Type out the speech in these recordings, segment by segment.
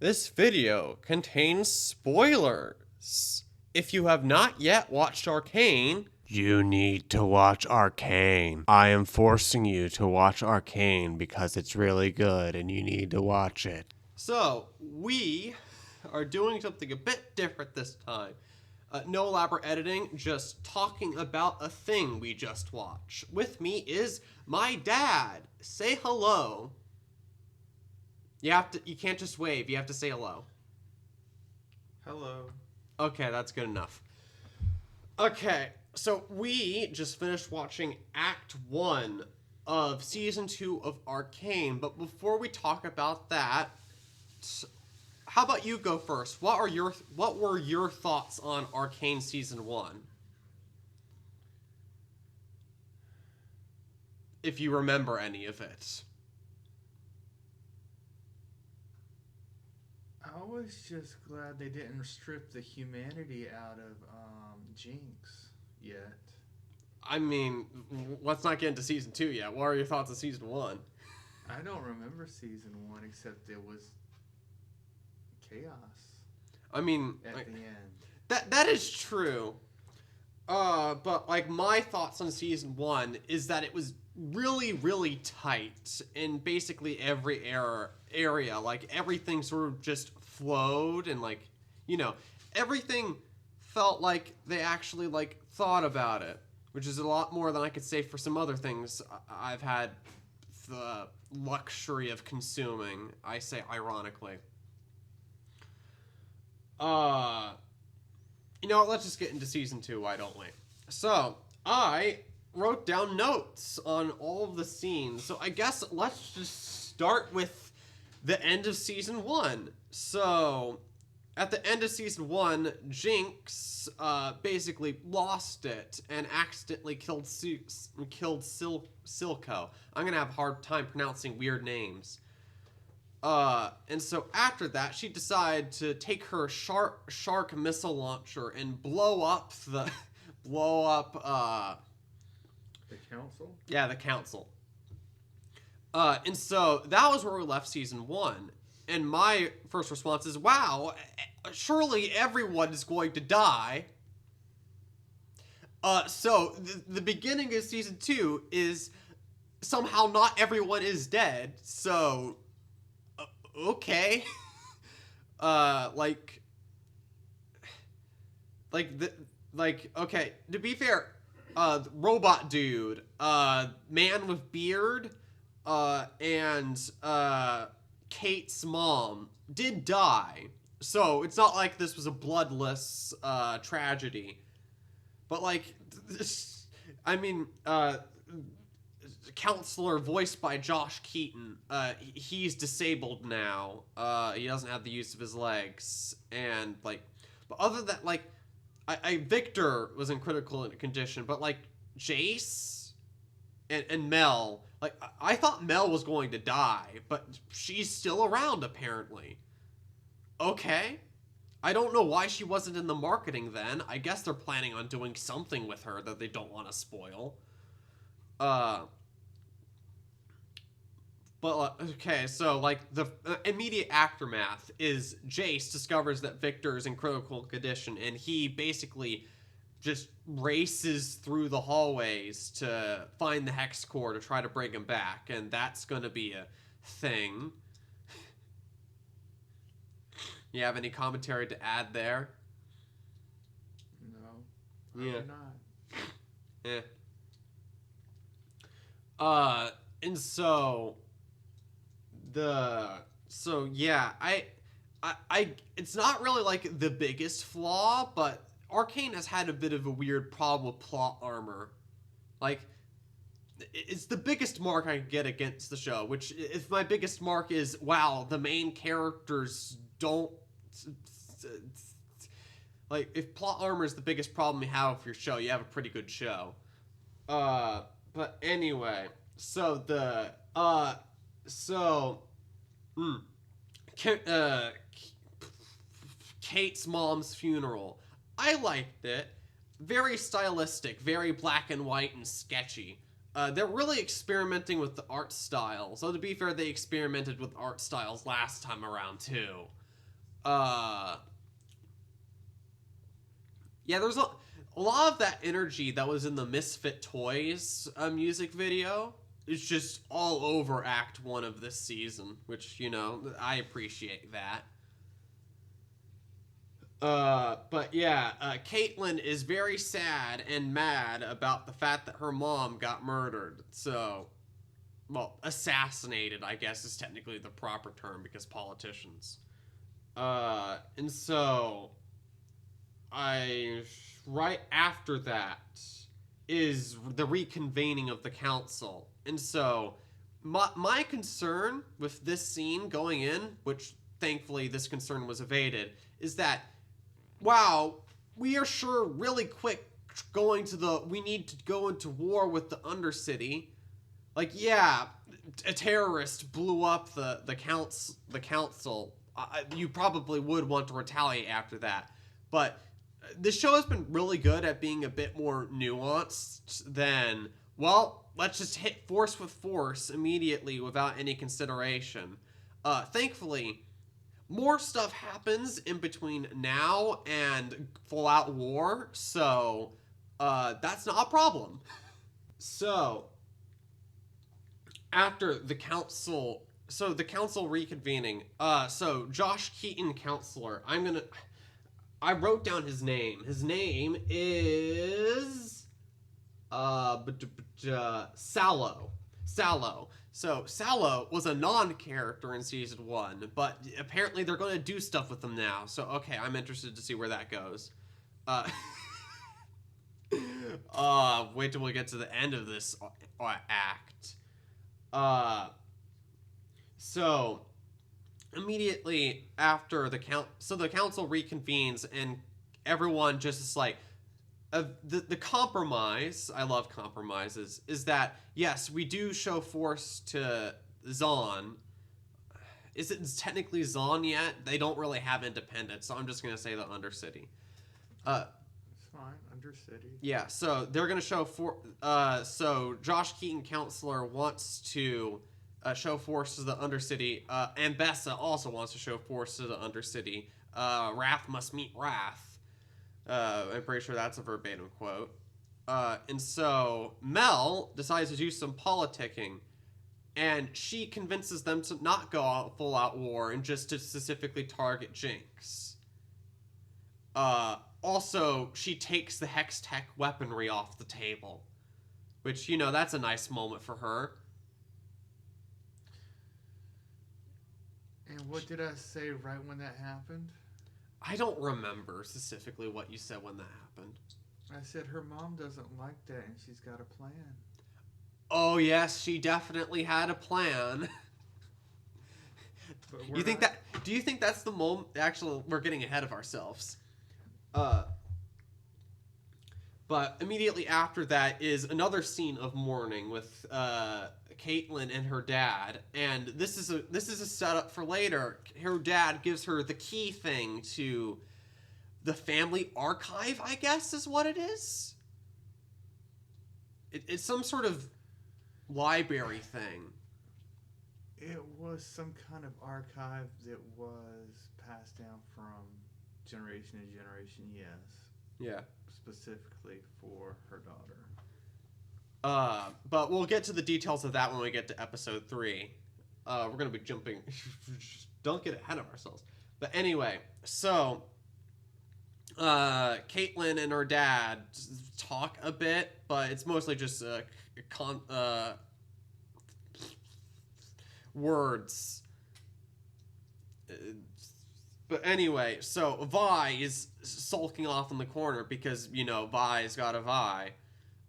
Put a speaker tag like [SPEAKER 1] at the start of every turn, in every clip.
[SPEAKER 1] This video contains spoilers. If you have not yet watched Arcane, you need to watch Arcane. I am forcing you to watch Arcane because it's really good and you need to watch it. So, we are doing something a bit different this time. No elaborate editing, just talking about a thing we just watched. With me is my dad. Say hello. You can't just wave, you have to say hello.
[SPEAKER 2] Hello.
[SPEAKER 1] Okay, that's good enough. Okay, so we just finished watching Act 1 of Season 2 of Arcane, but before we talk about that, how about you go first? What were your thoughts on Arcane Season 1? If you remember any of it.
[SPEAKER 2] I was just glad they didn't strip the humanity out of Jinx yet.
[SPEAKER 1] I mean, let's not get into Season 2 yet. What are your thoughts on Season 1?
[SPEAKER 2] I don't remember Season 1 except it was chaos
[SPEAKER 1] I mean,
[SPEAKER 2] at the end.
[SPEAKER 1] That is true. But like my thoughts on Season 1 is that it was really, really tight in basically every area. Like everything sort of just flowed and like, everything felt like they actually like thought about it, which is a lot more than I could say for some other things I've had the luxury of consuming. I say ironically. Let's just get into Season 2, why don't we? So, I wrote down notes on all of the scenes, so I guess let's just start with the end of Season 1. So, at the end of Season 1, Jinx basically lost it and accidentally killed Silco. I'm gonna have a hard time pronouncing weird names. And so after that, she decided to take her shark missile launcher and blow up the
[SPEAKER 2] council?
[SPEAKER 1] Yeah, the council. And so that was where we left Season 1. And my first response is, wow, surely everyone is going to die. So the beginning of Season 2 is somehow not everyone is dead. So, okay. Okay, to be fair, robot dude, man with beard, and Kate's mom did die. So it's not like this was a bloodless tragedy. But like, counselor voiced by Josh Keaton, he's disabled now. He doesn't have the use of his legs, and like, but other than that, like, Victor was in critical condition, but like Jace and Mel, like I thought Mel was going to die, but she's still around apparently. Okay. I don't know why she wasn't in the marketing then. I guess they're planning on doing something with her that they don't want to spoil. But, okay, so, like, the immediate aftermath is Jace discovers that Victor is in critical condition, and he basically just races through the hallways to find the Hex Core to try to bring him back, and that's going to be a thing. You have any commentary to add there?
[SPEAKER 2] No.
[SPEAKER 1] Yeah.
[SPEAKER 2] Not.
[SPEAKER 1] And so... I it's not really like the biggest flaw, but Arcane has had a bit of a weird problem with plot armor. Like, it's the biggest mark I can get against the show, which, if my biggest mark is, wow, the main characters don't... Like, if plot armor is the biggest problem you have with your show, you have a pretty good show. But anyway, so Kate's mom's funeral. I liked it. Very stylistic, very black and white and sketchy. They're really experimenting with the art style. So to be fair, they experimented with art styles last time around too. uh, yeah, there's a lot of that energy that was in the Misfit Toys music video is just all over Act 1 of this season, which, you know, I appreciate that. But yeah, Caitlin is very sad and mad about the fact that her mom got murdered. So, well, assassinated, I guess, is technically the proper term because politicians. And so right after that is the reconvening of the council. And so my concern with this scene going in, which thankfully this concern was evaded, is that wow, we are sure really quick we need to go into war with the Undercity. Like, yeah, a terrorist blew up the council. You probably would want to retaliate after that. But this show has been really good at being a bit more nuanced than, well, let's just hit force with force immediately without any consideration. Thankfully, more stuff happens in between now and full-out war, so that's not a problem. So, after the council reconvening, so Josh Keaton, counselor, I wrote down his name. His name is Sallow. So Sallow was a non-character in season 1, but apparently they're going to do stuff with him now. So okay, I'm interested to see where that goes. Wait till we get to the end of this act. So immediately after the council reconvenes and everyone just is like, the compromise, I love compromises, is that, yes, we do show force to Zahn. Is it technically Zahn yet? They don't really have independence, so I'm just going to say the Undercity.
[SPEAKER 2] It's fine, Undercity.
[SPEAKER 1] Yeah, so they're going to show so Josh Keaton, counselor, wants to show force to the Undercity. And Bessa also wants to show force to the Undercity. Wrath must meet wrath. I'm pretty sure that's a verbatim quote. And so Mel decides to do some politicking, and she convinces them to not go out full-out war and just to specifically target Jinx. Also, she takes the Hex Tech weaponry off the table, which, you know, that's a nice moment for her.
[SPEAKER 2] And what did I say right when that happened?
[SPEAKER 1] I don't remember specifically what you said when that happened.
[SPEAKER 2] I said her mom doesn't like that and she's got a plan.
[SPEAKER 1] Oh, yes, she definitely had a plan. Do you think that's the moment? Actually, we're getting ahead of ourselves. But immediately after that is another scene of mourning with Caitlin and her dad, and this is a setup for later. Her dad gives her the key thing to the family archive, I guess is what it is. It's some sort of library thing.
[SPEAKER 2] It was some kind of archive that was passed down from generation to generation, yes.
[SPEAKER 1] Yeah.
[SPEAKER 2] Specifically for her daughter.
[SPEAKER 1] But we'll get to the details of that when we get to episode 3. We're going to be jumping. Don't get ahead of ourselves. But anyway, so Caitlin and her dad talk a bit, but it's mostly just words. But anyway, so Vi is sulking off in the corner because, you know, Vi's got a Vi.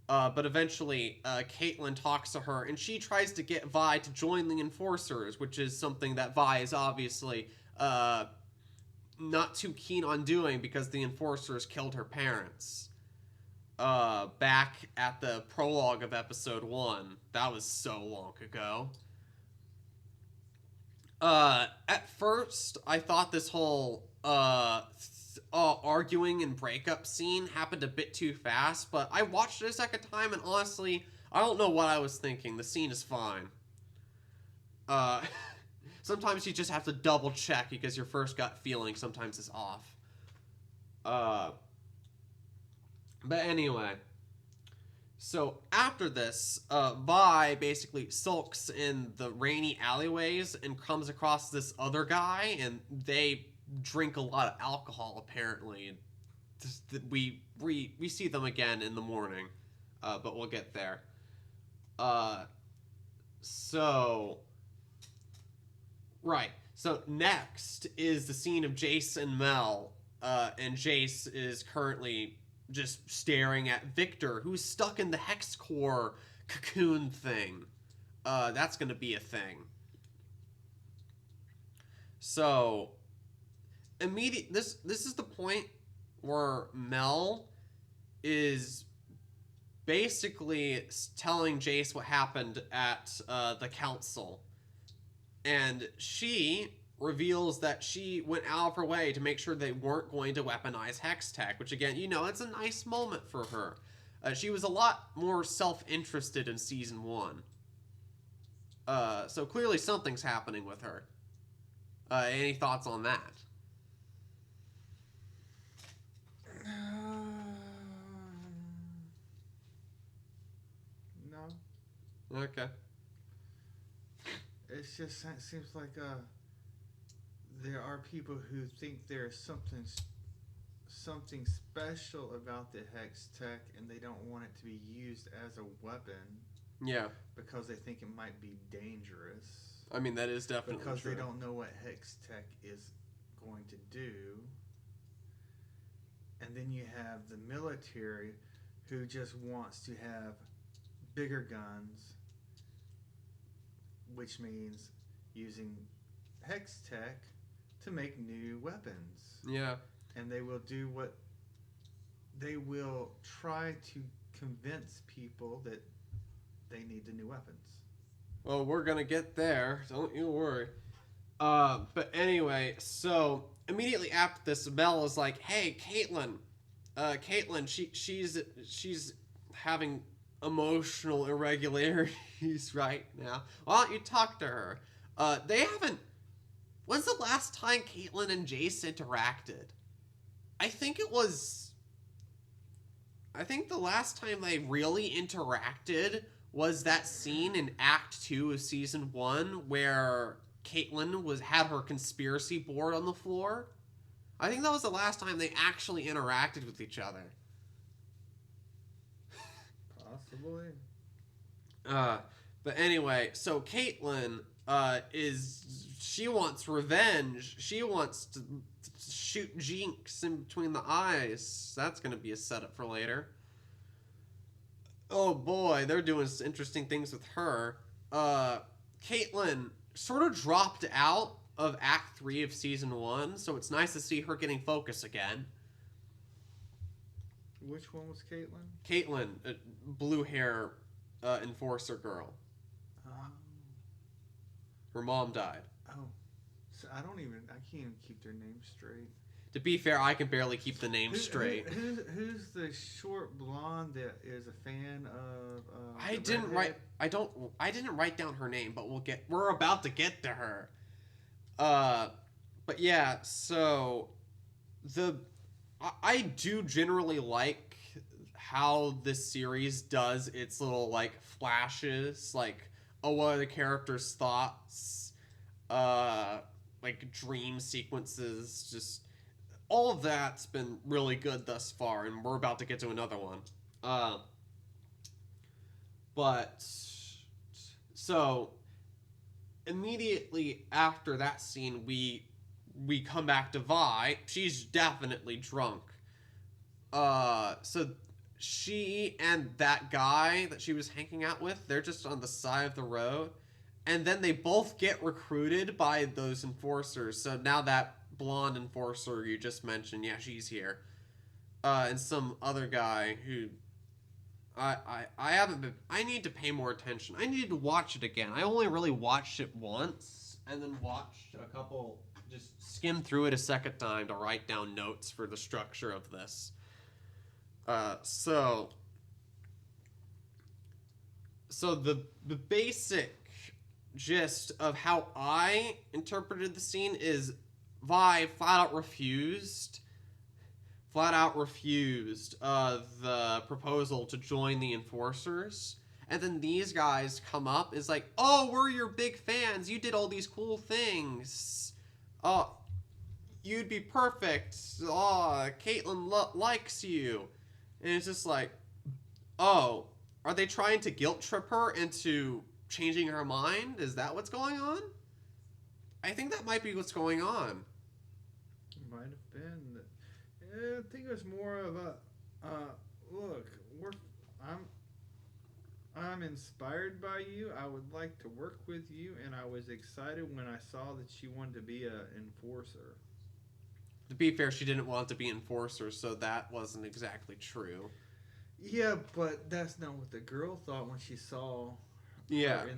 [SPEAKER 1] But eventually, Caitlin talks to her, and she tries to get Vi to join the Enforcers, which is something that Vi is obviously not too keen on doing because the Enforcers killed her parents. Back at the prologue of episode 1. That was so long ago. At first, I thought this whole arguing and breakup scene happened a bit too fast, but I watched it a second time, and honestly, I don't know what I was thinking. The scene is fine. sometimes you just have to double check because your first gut feeling sometimes is off. But anyway, so after this, Vi basically sulks in the rainy alleyways and comes across this other guy, and they drink a lot of alcohol apparently. We see them again in the morning, but we'll get there. So next is the scene of Jace and Mel, and Jace is currently just staring at Victor, who's stuck in the hex core cocoon thing. That's gonna be a thing. So this is the point where Mel is basically telling Jace what happened at the council, and she reveals that she went out of her way to make sure they weren't going to weaponize hex tech, which again, it's a nice moment for her. She was a lot more self-interested in season 1. So clearly something's happening with her. Any thoughts on that?
[SPEAKER 2] No.
[SPEAKER 1] Okay.
[SPEAKER 2] It seems like there are people who think there's something special about the hex tech, and they don't want it to be used as a weapon.
[SPEAKER 1] Yeah.
[SPEAKER 2] Because they think it might be dangerous.
[SPEAKER 1] I mean, that is definitely
[SPEAKER 2] because
[SPEAKER 1] true.
[SPEAKER 2] They don't know what hex tech is going to do. And then you have the military who just wants to have bigger guns, which means using hex tech to make new weapons.
[SPEAKER 1] Yeah.
[SPEAKER 2] And they will try to convince people that they need the new weapons.
[SPEAKER 1] Well, we're gonna get there. Don't you worry. But anyway, so immediately after this, Mel is like, "Hey, Caitlin, she's having emotional irregularities right now. Why don't you talk to her?" They haven't. When's the last time Caitlin and Jace interacted? I think the last time they really interacted was that scene in Act 2 of Season 1 where Caitlin had her conspiracy board on the floor. I think that was the last time they actually interacted with each other.
[SPEAKER 2] Possibly.
[SPEAKER 1] But anyway, so Caitlin she wants revenge. She wants to shoot Jinx in between the eyes. That's going to be a setup for later. Oh boy, they're doing some interesting things with her. Caitlin sort of dropped out of Act 3 of Season 1, so it's nice to see her getting focus again.
[SPEAKER 2] Which one was Caitlin?
[SPEAKER 1] Caitlin, blue hair enforcer girl. Her mom died.
[SPEAKER 2] Oh. So I can't even keep their name straight.
[SPEAKER 1] To be fair, I can barely keep the name straight.
[SPEAKER 2] Who's the short blonde that is a fan of?
[SPEAKER 1] I didn't write down her name, but we're about to get to her. But yeah, so I do generally like how this series does its little like flashes, like what are the characters' thoughts, like dream sequences, just. All of that's been really good thus far, and we're about to get to another one. But so immediately after that scene, we come back to Vi. She's definitely drunk. So she and that guy that she was hanging out with, they're just on the side of the road, and then they both get recruited by those enforcers. So now that blonde enforcer you just mentioned, yeah, she's here, and some other guy who I haven't been. I need to pay more attention. I need to watch it again. I only really watched it once, and then watched a couple, just skimmed through it a second time to write down notes for the structure of this. So the basic gist of how I interpreted the scene is Vi flat out refused the proposal to join the Enforcers. And then these guys come up, is like, oh, we're your big fans. You did all these cool things. Oh, you'd be perfect. Oh, Caitlin likes you. And it's just like, oh, are they trying to guilt trip her into changing her mind? Is that what's going on? I think that might be what's going on.
[SPEAKER 2] Might have been. I think it was more of a, look, I'm inspired by you. I would like to work with you, and I was excited when I saw that she wanted to be an enforcer.
[SPEAKER 1] To be fair, she didn't want to be enforcer, so that wasn't exactly true.
[SPEAKER 2] Yeah, but that's not what the girl thought when she saw her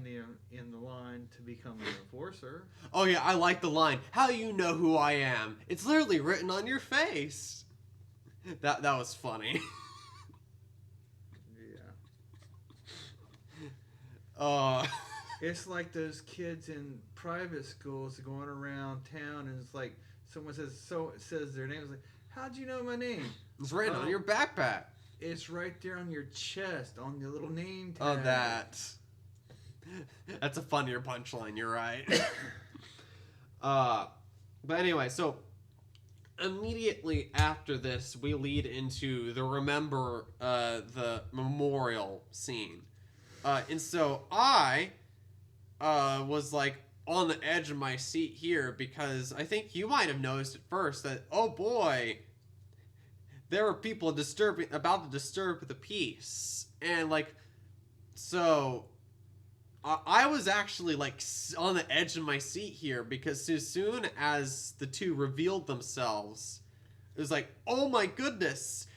[SPEAKER 2] in the line to become an enforcer.
[SPEAKER 1] Oh yeah, I like the line. How do you know who I am? It's literally written on your face. That was funny.
[SPEAKER 2] Yeah. It's like those kids in private schools going around town, and it's like someone says their name. It's like, how'd you know my name?
[SPEAKER 1] It's written on your backpack.
[SPEAKER 2] It's right there on your chest, on your little name tag.
[SPEAKER 1] Oh, that's a funnier punchline. You're right. But anyway, so immediately after this, we lead into the memorial scene. And so I was like on the edge of my seat here because I think you might have noticed at first that, oh boy, there were people about to disturb the peace. And like, so I was actually like on the edge of my seat here because as soon as the two revealed themselves, it was like, oh my goodness,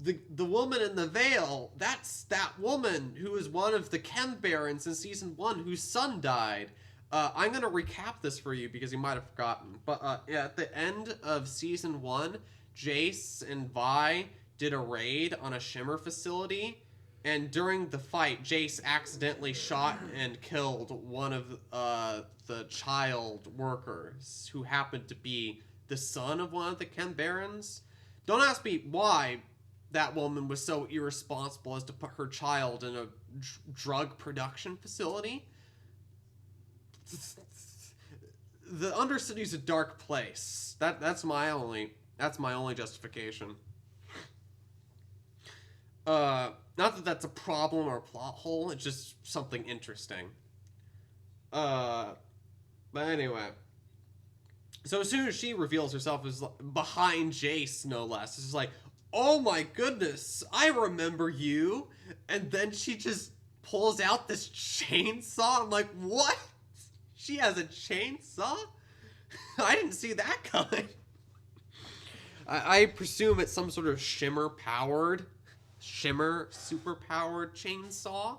[SPEAKER 1] the woman in the veil, that's that woman who is one of the Chem Barons in season 1 whose son died. I'm going to recap this for you because you might have forgotten. But at the end of season 1, Jace and Vi did a raid on a Shimmer facility. And during the fight, Jace accidentally shot and killed one of the child workers who happened to be the son of one of the Chem Barons. Don't ask me why that woman was so irresponsible as to put her child in a drug production facility. The Undercity's a dark place. That's my only justification. Not that that's a problem or a plot hole. It's just something interesting. But anyway. So as soon as she reveals herself as behind Jace, no less, it's just like, oh my goodness, I remember you. And then she just pulls out this chainsaw. I'm like, what? She has a chainsaw? I didn't see that coming. I presume it's some sort of shimmer super-powered chainsaw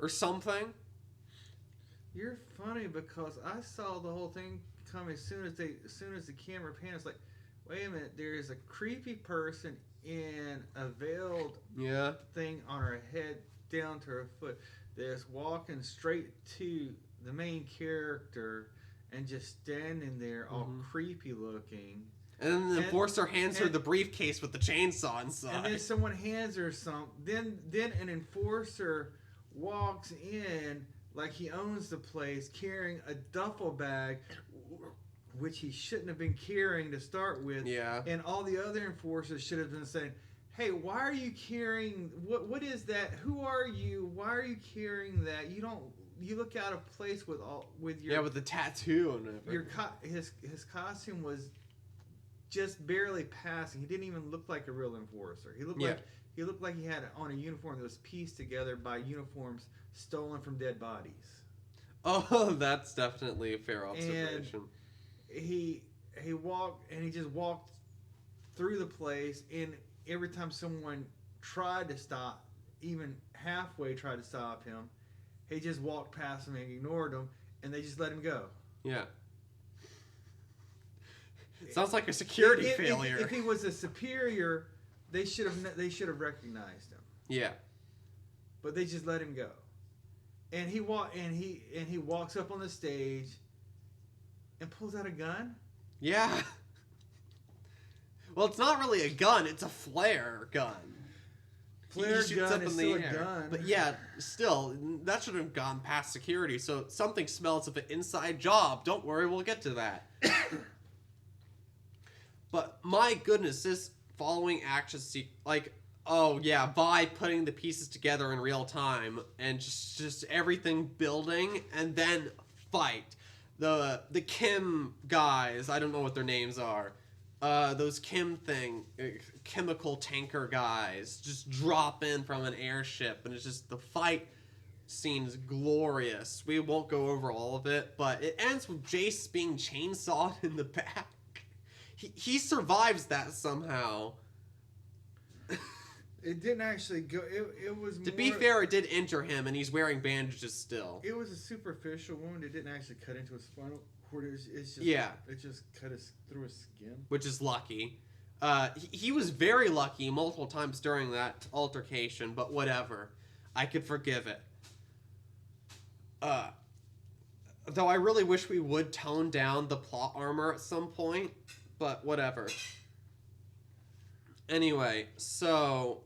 [SPEAKER 1] or something.
[SPEAKER 2] You're funny because I saw the whole thing come as soon as the camera panned. It's like, wait a minute, there's a creepy person in a veiled thing on her head down to her foot that's walking straight to the main character and just standing there all creepy looking.
[SPEAKER 1] And then the enforcer hands her the briefcase with the chainsaw inside.
[SPEAKER 2] And then someone hands her some. Then an enforcer walks in like he owns the place, carrying a duffel bag, which he shouldn't have been carrying to start with.
[SPEAKER 1] Yeah.
[SPEAKER 2] And all the other enforcers should have been saying, "Hey, why are you carrying? What is that? Who are you? Why are you carrying that? You don't. You look out of place with your
[SPEAKER 1] with the tattoo and everything.
[SPEAKER 2] His costume was just barely passing. He didn't even look like a real enforcer. He looked like he had on a uniform that was pieced together by uniforms stolen from dead bodies.
[SPEAKER 1] Oh, that's definitely a fair observation.
[SPEAKER 2] And he just walked through the place, and every time someone tried to stop, even halfway tried to stop him, he just walked past them and ignored them, and they just let him go.
[SPEAKER 1] Yeah. Sounds like a security failure.
[SPEAKER 2] If he was a superior, they should have recognized him.
[SPEAKER 1] Yeah.
[SPEAKER 2] But they just let him go. and he walks up on the stage and pulls out a gun.
[SPEAKER 1] Yeah. Well, it's not really a gun; it's a flare gun.
[SPEAKER 2] Flare gun is still a gun.
[SPEAKER 1] But yeah, still, that should have gone past security. So something smells of an inside job. Don't worry, we'll get to that. But my goodness, this following action like, oh yeah, by putting the pieces together in real time and just everything building and then fight. The Kim guys, I don't know what their names are. Those chemical tanker guys just drop in from an airship, and it's just the fight scene is glorious. We won't go over all of it, but it ends with Jace being chainsawed in the back. He survives that somehow.
[SPEAKER 2] It didn't actually go. It was.
[SPEAKER 1] To be fair, it did injure him, and he's wearing bandages still.
[SPEAKER 2] It was a superficial wound. It didn't actually cut into his spinal cord. It's just It just cut through his skin,
[SPEAKER 1] which is lucky. He was very lucky multiple times during that altercation, but whatever. I could forgive it. Though I really wish we would tone down the plot armor at some point, but whatever. Anyway, so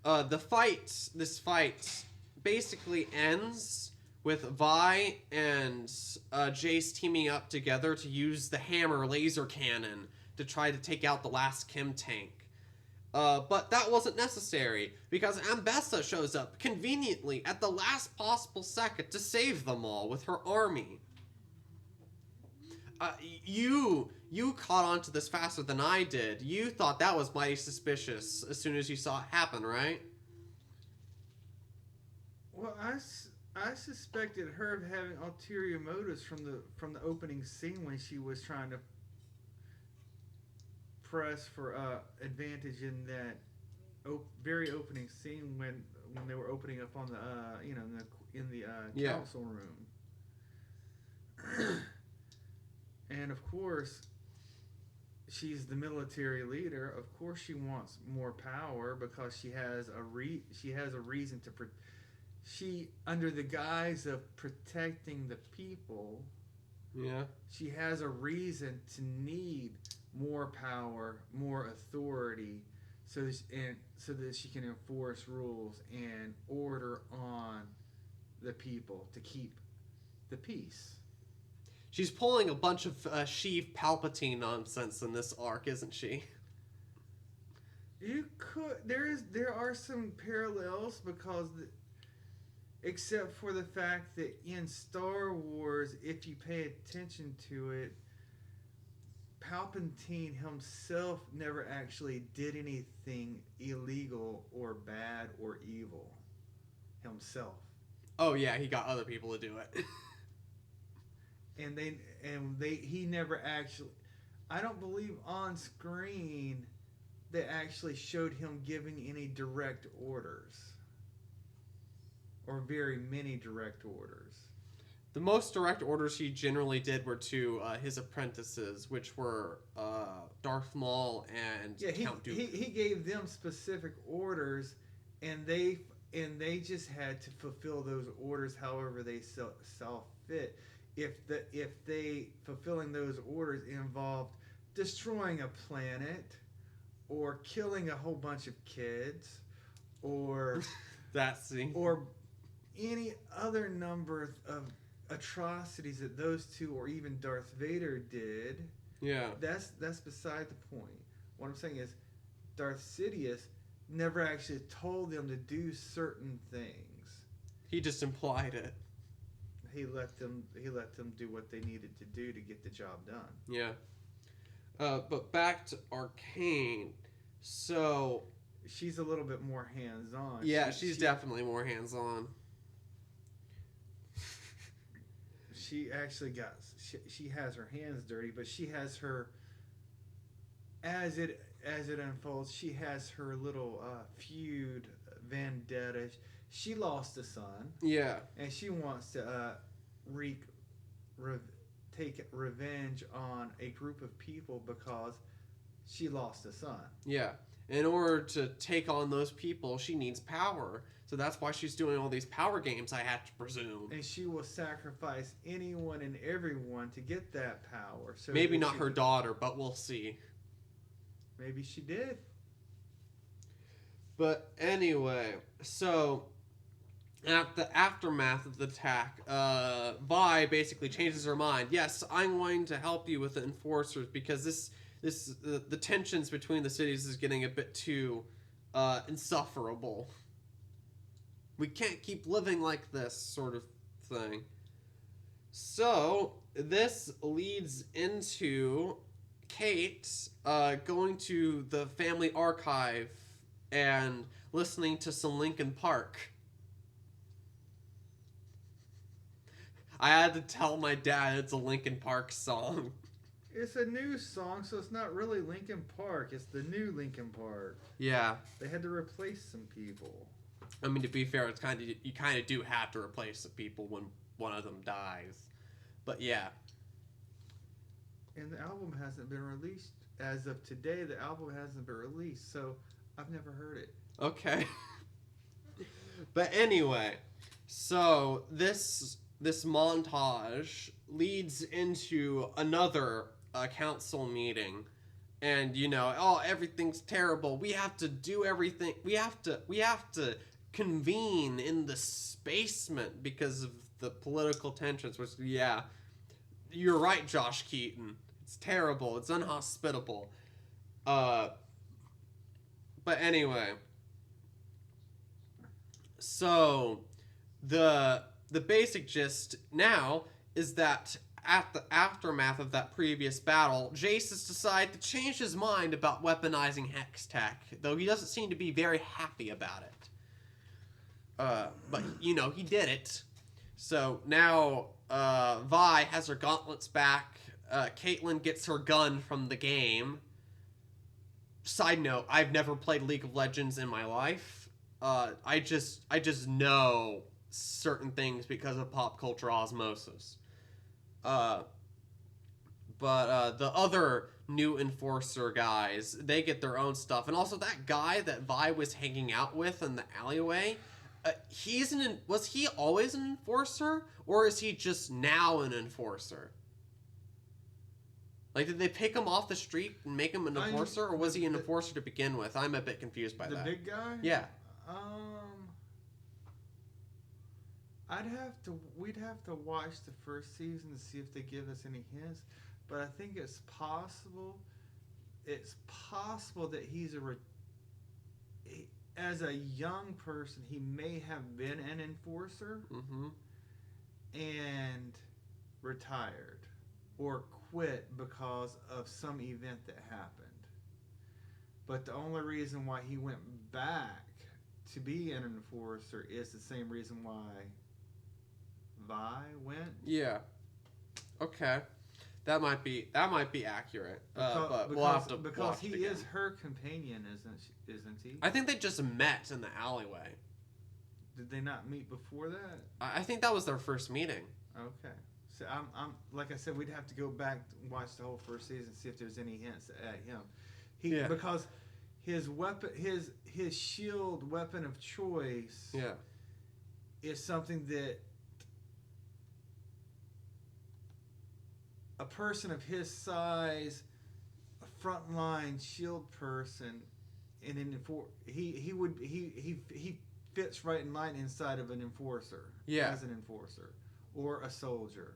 [SPEAKER 1] this fight basically ends with Vi and Jace teaming up together to use the hammer laser cannon to try to take out the last Kim tank. But that wasn't necessary, because Ambessa shows up conveniently at the last possible second to save them all with her army. You caught on to this faster than I did. You thought that was mighty suspicious as soon as you saw it happen, right?
[SPEAKER 2] Well, I suspected her of having ulterior motives from the opening scene when she was trying to press for advantage in that very opening scene when they were opening up on the in the council room. And of course, she's the military leader. Of course, she wants more power because she has a reason to. She, under the guise of protecting the people, she has a reason to need more power, more authority, so that she can enforce rules and order on the people to keep the peace.
[SPEAKER 1] She's pulling a bunch of Sheev Palpatine nonsense in this arc, isn't she?
[SPEAKER 2] There are some parallels because, except for the fact that in Star Wars, if you pay attention to it, Palpatine himself never actually did anything illegal or bad or evil himself.
[SPEAKER 1] Oh yeah, he got other people to do it.
[SPEAKER 2] He never actually, I don't believe on screen they actually showed him giving any direct orders. Or very many direct orders.
[SPEAKER 1] The most direct orders he generally did were to his apprentices, which were Darth Maul and Count Dooku.
[SPEAKER 2] He gave them specific orders, and they just had to fulfill those orders however they saw fit. If they fulfilling those orders involved destroying a planet, or killing a whole bunch of kids, or
[SPEAKER 1] that scene,
[SPEAKER 2] or any other number of atrocities that those two or even Darth Vader did, that's beside the point. What I'm saying is, Darth Sidious never actually told them to do certain things.
[SPEAKER 1] He just implied it.
[SPEAKER 2] He let them do what they needed to do to get the job done.
[SPEAKER 1] Yeah. But back to Arcane. So
[SPEAKER 2] she's a little bit more hands-on.
[SPEAKER 1] Yeah, she's definitely more hands-on.
[SPEAKER 2] She actually she has her hands dirty, but she has her, as it unfolds, she has her little feud, vendetta. She lost a son.
[SPEAKER 1] Yeah.
[SPEAKER 2] And she wants to take revenge on a group of people because she lost a son.
[SPEAKER 1] Yeah. In order to take on those people, she needs power. So that's why she's doing all these power games, I have to presume.
[SPEAKER 2] And she will sacrifice anyone and everyone to get that power. So
[SPEAKER 1] maybe not her daughter, but we'll see.
[SPEAKER 2] Maybe she did.
[SPEAKER 1] But anyway, so at the aftermath of the attack, Vi basically changes her mind. Yes, I'm going to help you with the enforcers because the tensions between the cities is getting a bit too insufferable. We can't keep living like this, sort of thing. So this leads into Kate going to the family archive and listening to some Linkin Park. I had to tell my dad it's a Linkin Park song.
[SPEAKER 2] It's a new song, so it's not really Linkin Park. It's the new Linkin Park.
[SPEAKER 1] Yeah.
[SPEAKER 2] They had to replace some people.
[SPEAKER 1] I mean, to be fair, it's you kind of do have to replace the people when one of them dies. But yeah.
[SPEAKER 2] And the album hasn't been released. As of today, the album hasn't been released, so I've never heard it.
[SPEAKER 1] Okay. But anyway, so this montage leads into another council meeting. And, oh, everything's terrible. We have to do everything. We have to convene in the basement because of the political tensions, which, yeah, you're right, Josh Keaton. It's terrible. It's unhospitable. But anyway, so the basic gist now is that at the aftermath of that previous battle, Jace has decided to change his mind about weaponizing Hex Tech, though he doesn't seem to be very happy about it. But, he did it. So now Vi has her gauntlets back. Caitlyn gets her gun from the game. Side note, I've never played League of Legends in my life. I just know certain things because of pop culture osmosis. But the other new enforcer guys, they get their own stuff. And also that guy that Vi was hanging out with in the alleyway, was he always an enforcer? Or is he just now an enforcer? Like, did they pick him off the street and make him an enforcer? Or was he an enforcer to begin with? I'm a bit confused by that.
[SPEAKER 2] The big guy?
[SPEAKER 1] Yeah.
[SPEAKER 2] We'd have to watch the first season to see if they give us any hints, but I think it's possible that as a young person, he may have been an enforcer and retired or quit because of some event that happened. But the only reason why he went back to be an enforcer is the same reason why Vi went.
[SPEAKER 1] Yeah. Okay. That might be accurate. But we'll have to
[SPEAKER 2] because he is her companion, isn't he?
[SPEAKER 1] I think they just met in the alleyway.
[SPEAKER 2] Did they not meet before that?
[SPEAKER 1] I think that was their first meeting.
[SPEAKER 2] Okay. So I'm like I said, we'd have to go back and watch the whole first season, see if there's any hints at him. Because his weapon, his shield weapon of choice, is something that a person of his size, a frontline shield person, he fits right in line inside of an enforcer.
[SPEAKER 1] Yeah.
[SPEAKER 2] As an enforcer or a soldier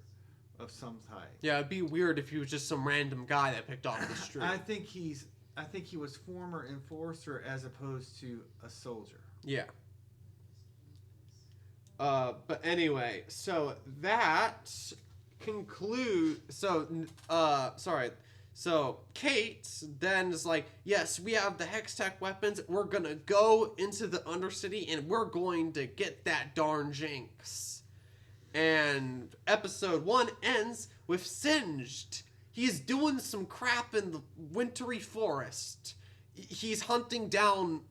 [SPEAKER 2] of some type.
[SPEAKER 1] Yeah, it'd be weird if he was just some random guy that picked off the street.
[SPEAKER 2] I think he was former enforcer as opposed to a soldier.
[SPEAKER 1] Yeah. But anyway, so that So Kate then is like, yes, we have the Hex Tech weapons. We're going to go into the Undercity and we're going to get that darn Jinx. And episode 1 ends with Singed. He's doing some crap in the wintry forest. He's hunting down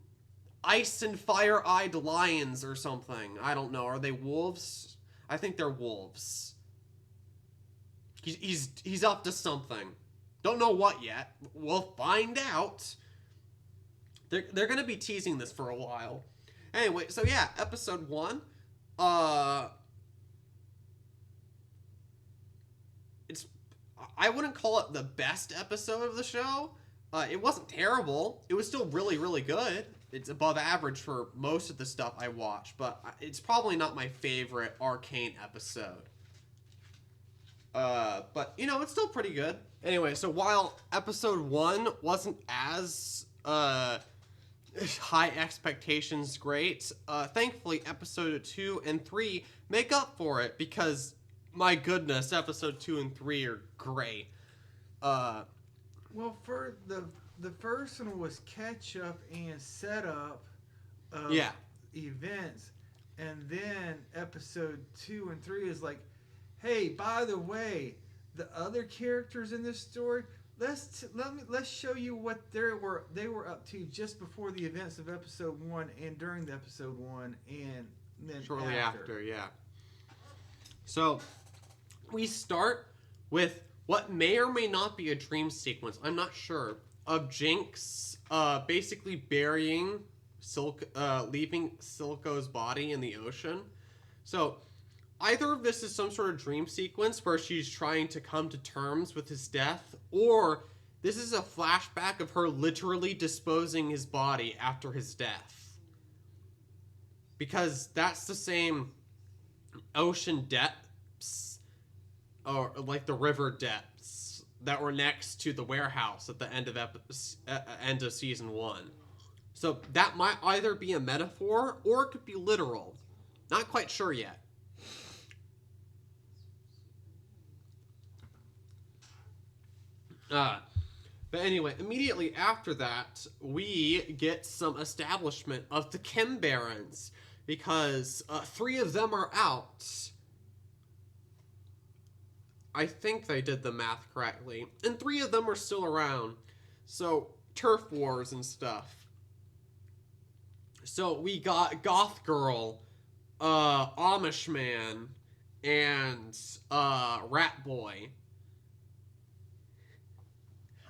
[SPEAKER 1] ice and fire-eyed lions or something. I don't know. Are they wolves? I think they're wolves. He's up to something. Don't know what yet. We'll find out. They're gonna be teasing this for a while. Anyway, so yeah, episode 1. It's I wouldn't call it the best episode of the show. It wasn't terrible. It was still really, really good. It's above average for most of the stuff I watch, but it's probably not my favorite Arcane episode. But it's still pretty good. Anyway, so while episode 1 wasn't as high expectations great, thankfully episode 2 and 3 make up for it, because my goodness, episode 2 and 3 are great.
[SPEAKER 2] Well, for the first one was catch up and set up of events, and then episode 2 and 3 is like, hey, by the way, the other characters in this story, let's show you what they were up to just before the events of episode 1 and during the episode 1 and then
[SPEAKER 1] shortly after, yeah. So we start with what may or may not be a dream sequence, I'm not sure, of Jinx basically burying leaving Silco's body in the ocean. So either of this is some sort of dream sequence where she's trying to come to terms with his death, or this is a flashback of her literally disposing his body after his death. Because that's the same ocean depths, or like the river depths, that were next to the warehouse at the end of season 1. So that might either be a metaphor or it could be literal. Not quite sure yet. But anyway, immediately after that, we get some establishment of the Chem Barons, because 3 of them are out. I think they did the math correctly. And 3 of them are still around. So, turf wars and stuff. So, we got Goth Girl, Amish Man, and Rat Boy.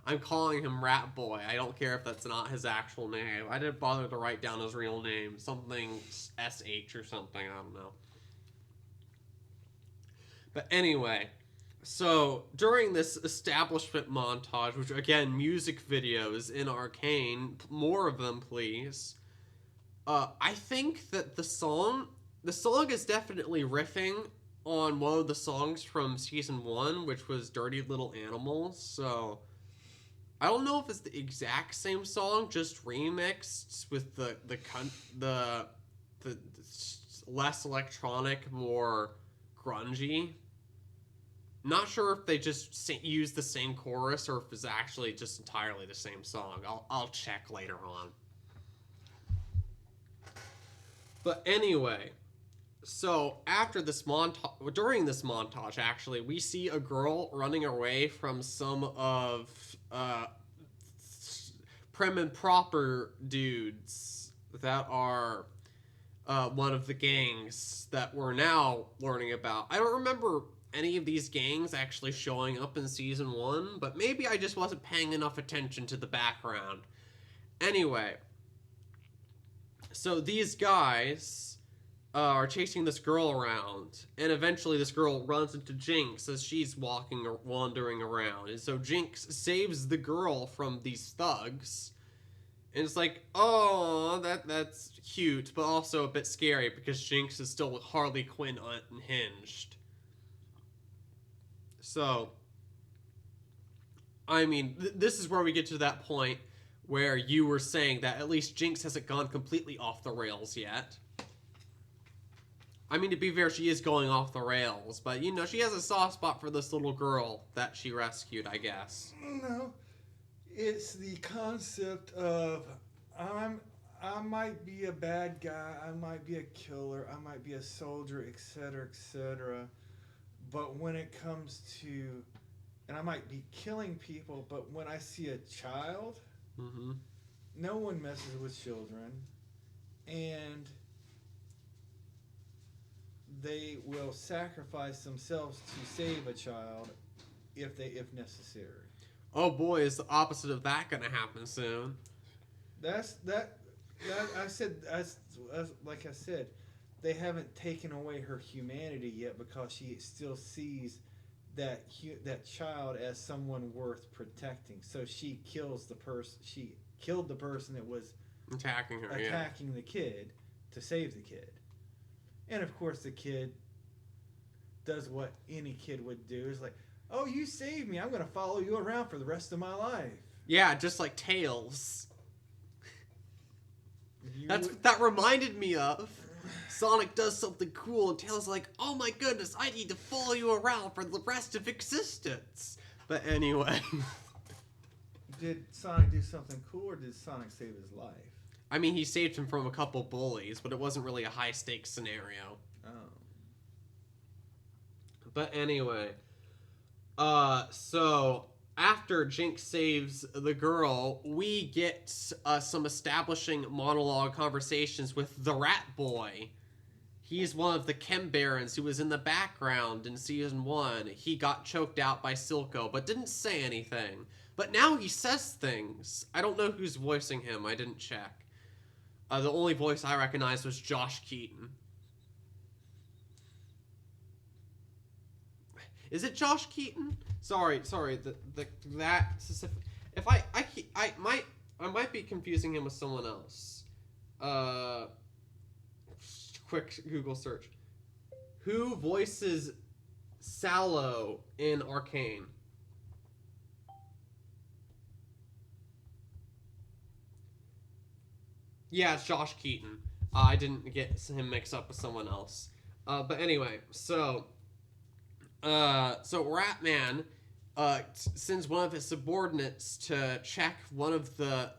[SPEAKER 1] I'm calling him Rat Boy. I don't care if that's not his actual name. I didn't bother to write down his real name. Something SH or something. I don't know. But anyway, so during this establishment montage, which again, music videos in Arcane, more of them please. I think that the song is definitely riffing on one of the songs from season 1, which was Dirty Little Animals. So I don't know if it's the exact same song, just remixed with the less electronic, more grungy. Not sure if they just use the same chorus or if it's actually just entirely the same song. I'll check later on. But anyway, so after this during this montage, actually, we see a girl running away from some of prim and proper dudes that are one of the gangs that we're now learning about. I don't remember any of these gangs actually showing up in season 1, but maybe I just wasn't paying enough attention to the background. Anyway, so these guys are chasing this girl around, and eventually this girl runs into Jinx as she's wandering around, and so Jinx saves the girl from these thugs, and it's like, oh, that's cute, but also a bit scary because Jinx is still Harley Quinn unhinged. So, I mean, this is where we get to that point where you were saying that at least Jinx hasn't gone completely off the rails yet. I mean, to be fair, she is going off the rails, but, she has a soft spot for this little girl that she rescued, I guess.
[SPEAKER 2] No, it's the concept of, I might be a bad guy, I might be a killer, I might be a soldier, etc., etc., but when it comes to, and I might be killing people, but when I see a child, no one messes with children, and they will sacrifice themselves to save a child if necessary.
[SPEAKER 1] oh boy, is the opposite of that gonna happen soon?
[SPEAKER 2] That's that. I said, like I said, they haven't taken away her humanity yet because she still sees that child as someone worth protecting. So she kills the person. She killed the person that was
[SPEAKER 1] Attacking her,
[SPEAKER 2] attacking the kid to save the kid. And of course, the kid does what any kid would do: is like, "Oh, you saved me. I'm going to follow you around for the rest of my life."
[SPEAKER 1] Yeah, just like Tails.
[SPEAKER 2] You
[SPEAKER 1] That reminded me of. Sonic does something cool, and Tails is like, "Oh my goodness, I need to follow you around for the rest of existence." But anyway,
[SPEAKER 2] Did Sonic do something cool, or did Sonic save his life?
[SPEAKER 1] I mean, he saved him from a couple bullies, but it wasn't really a high stakes scenario.
[SPEAKER 2] Oh.
[SPEAKER 1] But anyway, so after Jinx saves the girl, we get some establishing monologue conversations with the Rat Boy. He's one of the Chem Barons who was in the background in Season 1. He got choked out by Silco, but didn't say anything. But now he says things. I don't know who's voicing him. I didn't check. The only voice I recognized was Josh Keaton. Is it Josh Keaton? Sorry. That specific. If I might be confusing him with someone else. Quick Google search. Who voices Sallow in Arcane? Yeah, it's Josh Keaton. I didn't get him mixed up with someone else. But anyway, so Ratman sends one of his subordinates to check one of the,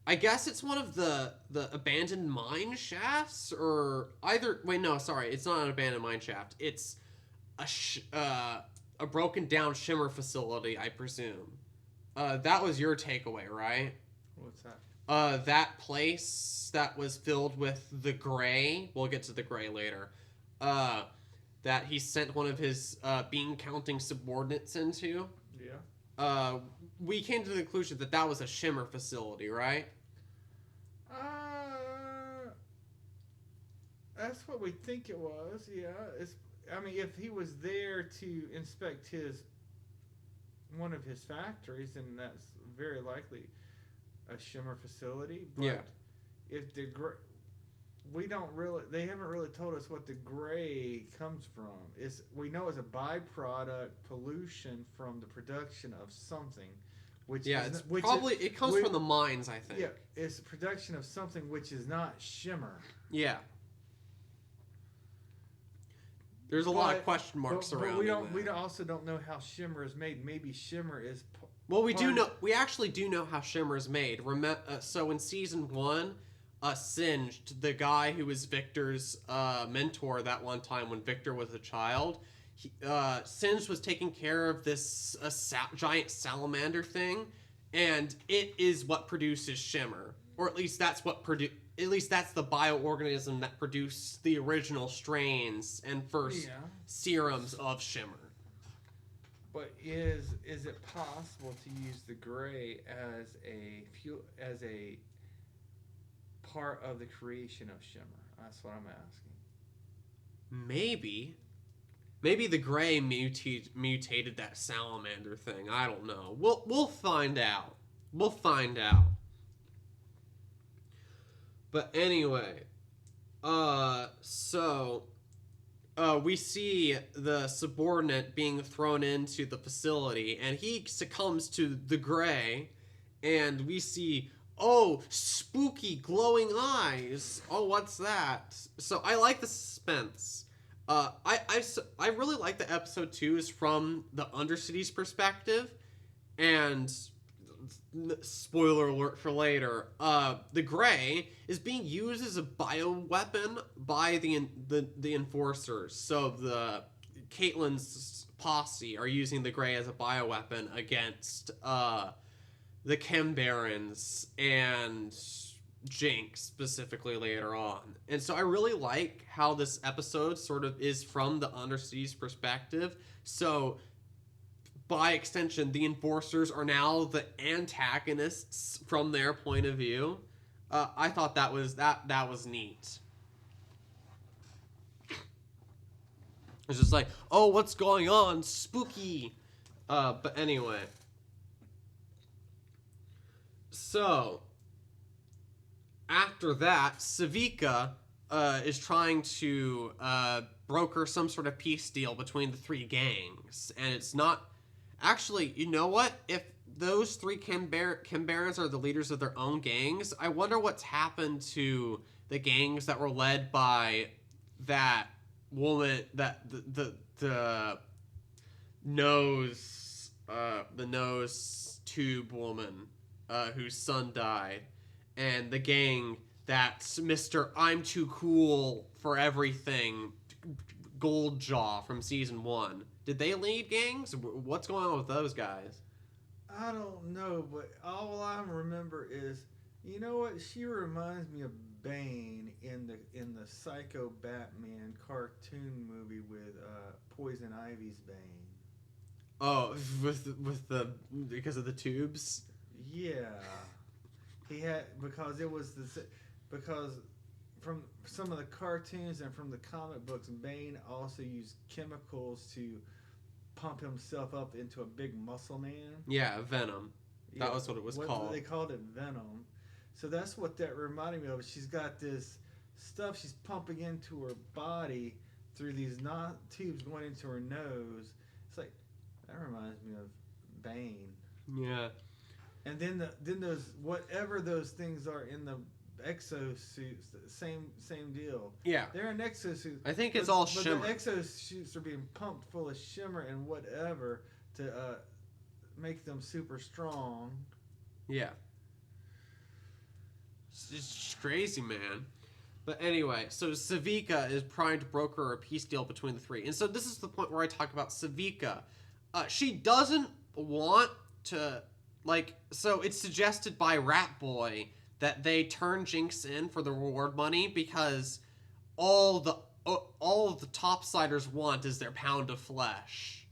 [SPEAKER 1] I guess it's one of the abandoned mine shafts, or either. Wait, no, sorry, it's not an abandoned mine shaft. It's a broken down shimmer facility, I presume. That was your takeaway, right?
[SPEAKER 2] What's that?
[SPEAKER 1] That place that was filled with the gray. We'll get to the gray later. That he sent one of his bean counting subordinates into.
[SPEAKER 2] Yeah.
[SPEAKER 1] We came to the conclusion that that was a shimmer facility, right?
[SPEAKER 2] That's what we think it was. Yeah. I mean, if he was there to inspect one of his factories, then that's very likely a shimmer facility. But
[SPEAKER 1] yeah.
[SPEAKER 2] If they haven't really told us what the gray comes from. We know it's a byproduct pollution from the production of something,
[SPEAKER 1] it comes from the mines, I think.
[SPEAKER 2] Yeah, it's the production of something which is not shimmer.
[SPEAKER 1] Yeah. There's a lot of question marks around.
[SPEAKER 2] But we also don't know how shimmer is made. Maybe shimmer is.
[SPEAKER 1] Well, we do know. We actually do know how shimmer is made. So in Season 1. Singed, the guy who was Victor's mentor that one time when Victor was a child, Singed was taking care of this giant salamander thing, and it is what produces shimmer, or at least that's that's the bioorganism that produced the original strains and first serums of shimmer.
[SPEAKER 2] But is it possible to use the gray as a part of the creation of shimmer? That's what I'm asking.
[SPEAKER 1] Maybe the gray mutated that salamander thing. I don't know. We'll find out. But anyway, we see the subordinate being thrown into the facility, and he succumbs to the gray, and we see, oh, spooky glowing eyes. Oh, what's that? So I like the suspense. I really like the episode 2 is from the Undercity's perspective, and spoiler alert for later, the gray is being used as a bioweapon by the enforcers. So the Caitlyn's posse are using the gray as a bioweapon against the Chem Barons and Jinx specifically later on. And so I really like how this episode sort of is from the Undercity's perspective. So by extension, the enforcers are now the antagonists from their point of view. I thought that was neat. It's just like, oh, what's going on? Spooky. But anyway. So, after that, Savika is trying to broker some sort of peace deal between the three gangs. And it's not... Actually, you know what? If those three Kimbarans are the leaders of their own gangs, I wonder what's happened to the gangs that were led by that woman, that the nose tube woman whose son died, and the gang that's Mr. I'm too cool for everything Goldjaw from season 1. Did they lead gangs? What's going on with those guys?
[SPEAKER 2] I don't know, but all I remember is, you know what? She reminds me of Bane in the Psycho Batman cartoon movie with Poison Ivy's Bane.
[SPEAKER 1] Oh, with the because of the tubes.
[SPEAKER 2] Yeah, he had because from some of the cartoons and from the comic books, Bane also used chemicals to pump himself up into a big muscle man.
[SPEAKER 1] Yeah, Venom. That was what it was called.
[SPEAKER 2] They called it Venom. So that's what that reminded me of. She's got this stuff she's pumping into her body through these tubes going into her nose. It's like, that reminds me of Bane.
[SPEAKER 1] Yeah.
[SPEAKER 2] And then those, whatever those things are in the exosuits, same deal.
[SPEAKER 1] Yeah.
[SPEAKER 2] They're in exosuits.
[SPEAKER 1] I think it's all shimmer.
[SPEAKER 2] But the exosuits are being pumped full of shimmer and whatever to make them super strong.
[SPEAKER 1] Yeah. It's just crazy, man. But anyway, so Savika is trying to broker a peace deal between the three. And so this is the point where I talk about Savika. She doesn't want to, so it's suggested by Rat Boy that they turn Jinx in for the reward money because all the topsiders want is their pound of flesh.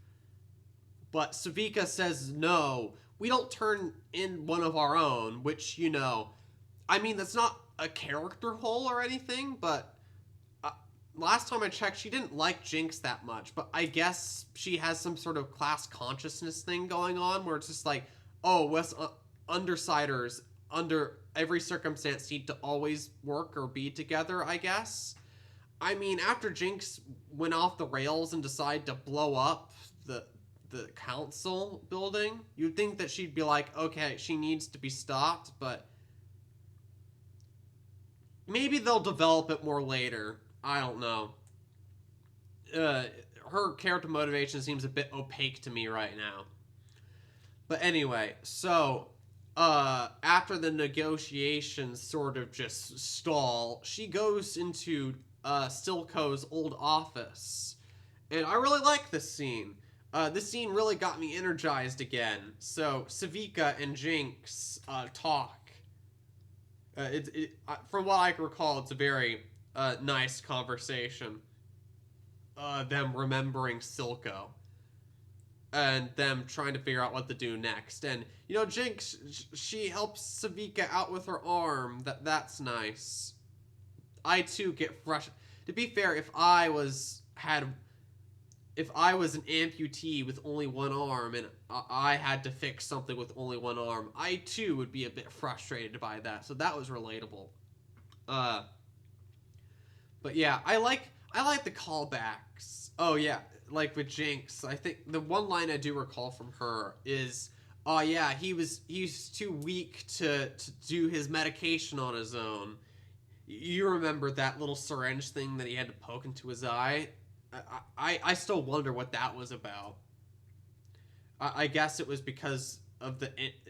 [SPEAKER 1] But Savika says, no, we don't turn in one of our own, which, I mean, that's not a character hole or anything, but last time I checked, she didn't like Jinx that much, but I guess she has some sort of class consciousness thing going on where it's just like, oh, undersiders under every circumstance need to always work or be together, I guess. I mean, after Jinx went off the rails and decided to blow up the council building, you'd think that she'd be like, okay, she needs to be stopped, but maybe they'll develop it more later. I don't know. Her character motivation seems a bit opaque to me right now. But anyway, so after the negotiations sort of just stall, she goes into Silco's old office. And I really like this scene. This scene really got me energized again. So Savika and Jinx talk. From what I can recall, it's a very nice conversation. Them remembering Silco. And them trying to figure out what to do next. And, Jinx, she helps Savika out with her arm. That's nice. I, too, get frustrated. To be fair, if I was an amputee with only one arm and I had to fix something with only one arm, I too would be a bit frustrated by that. So that was relatable. But yeah, I like the callbacks. Oh yeah, like with Jinx, I think the one line I do recall from her is, "Oh yeah, he's too weak to do his medication on his own." You remember that little syringe thing that he had to poke into his eye? I still wonder what that was about. I guess it was because of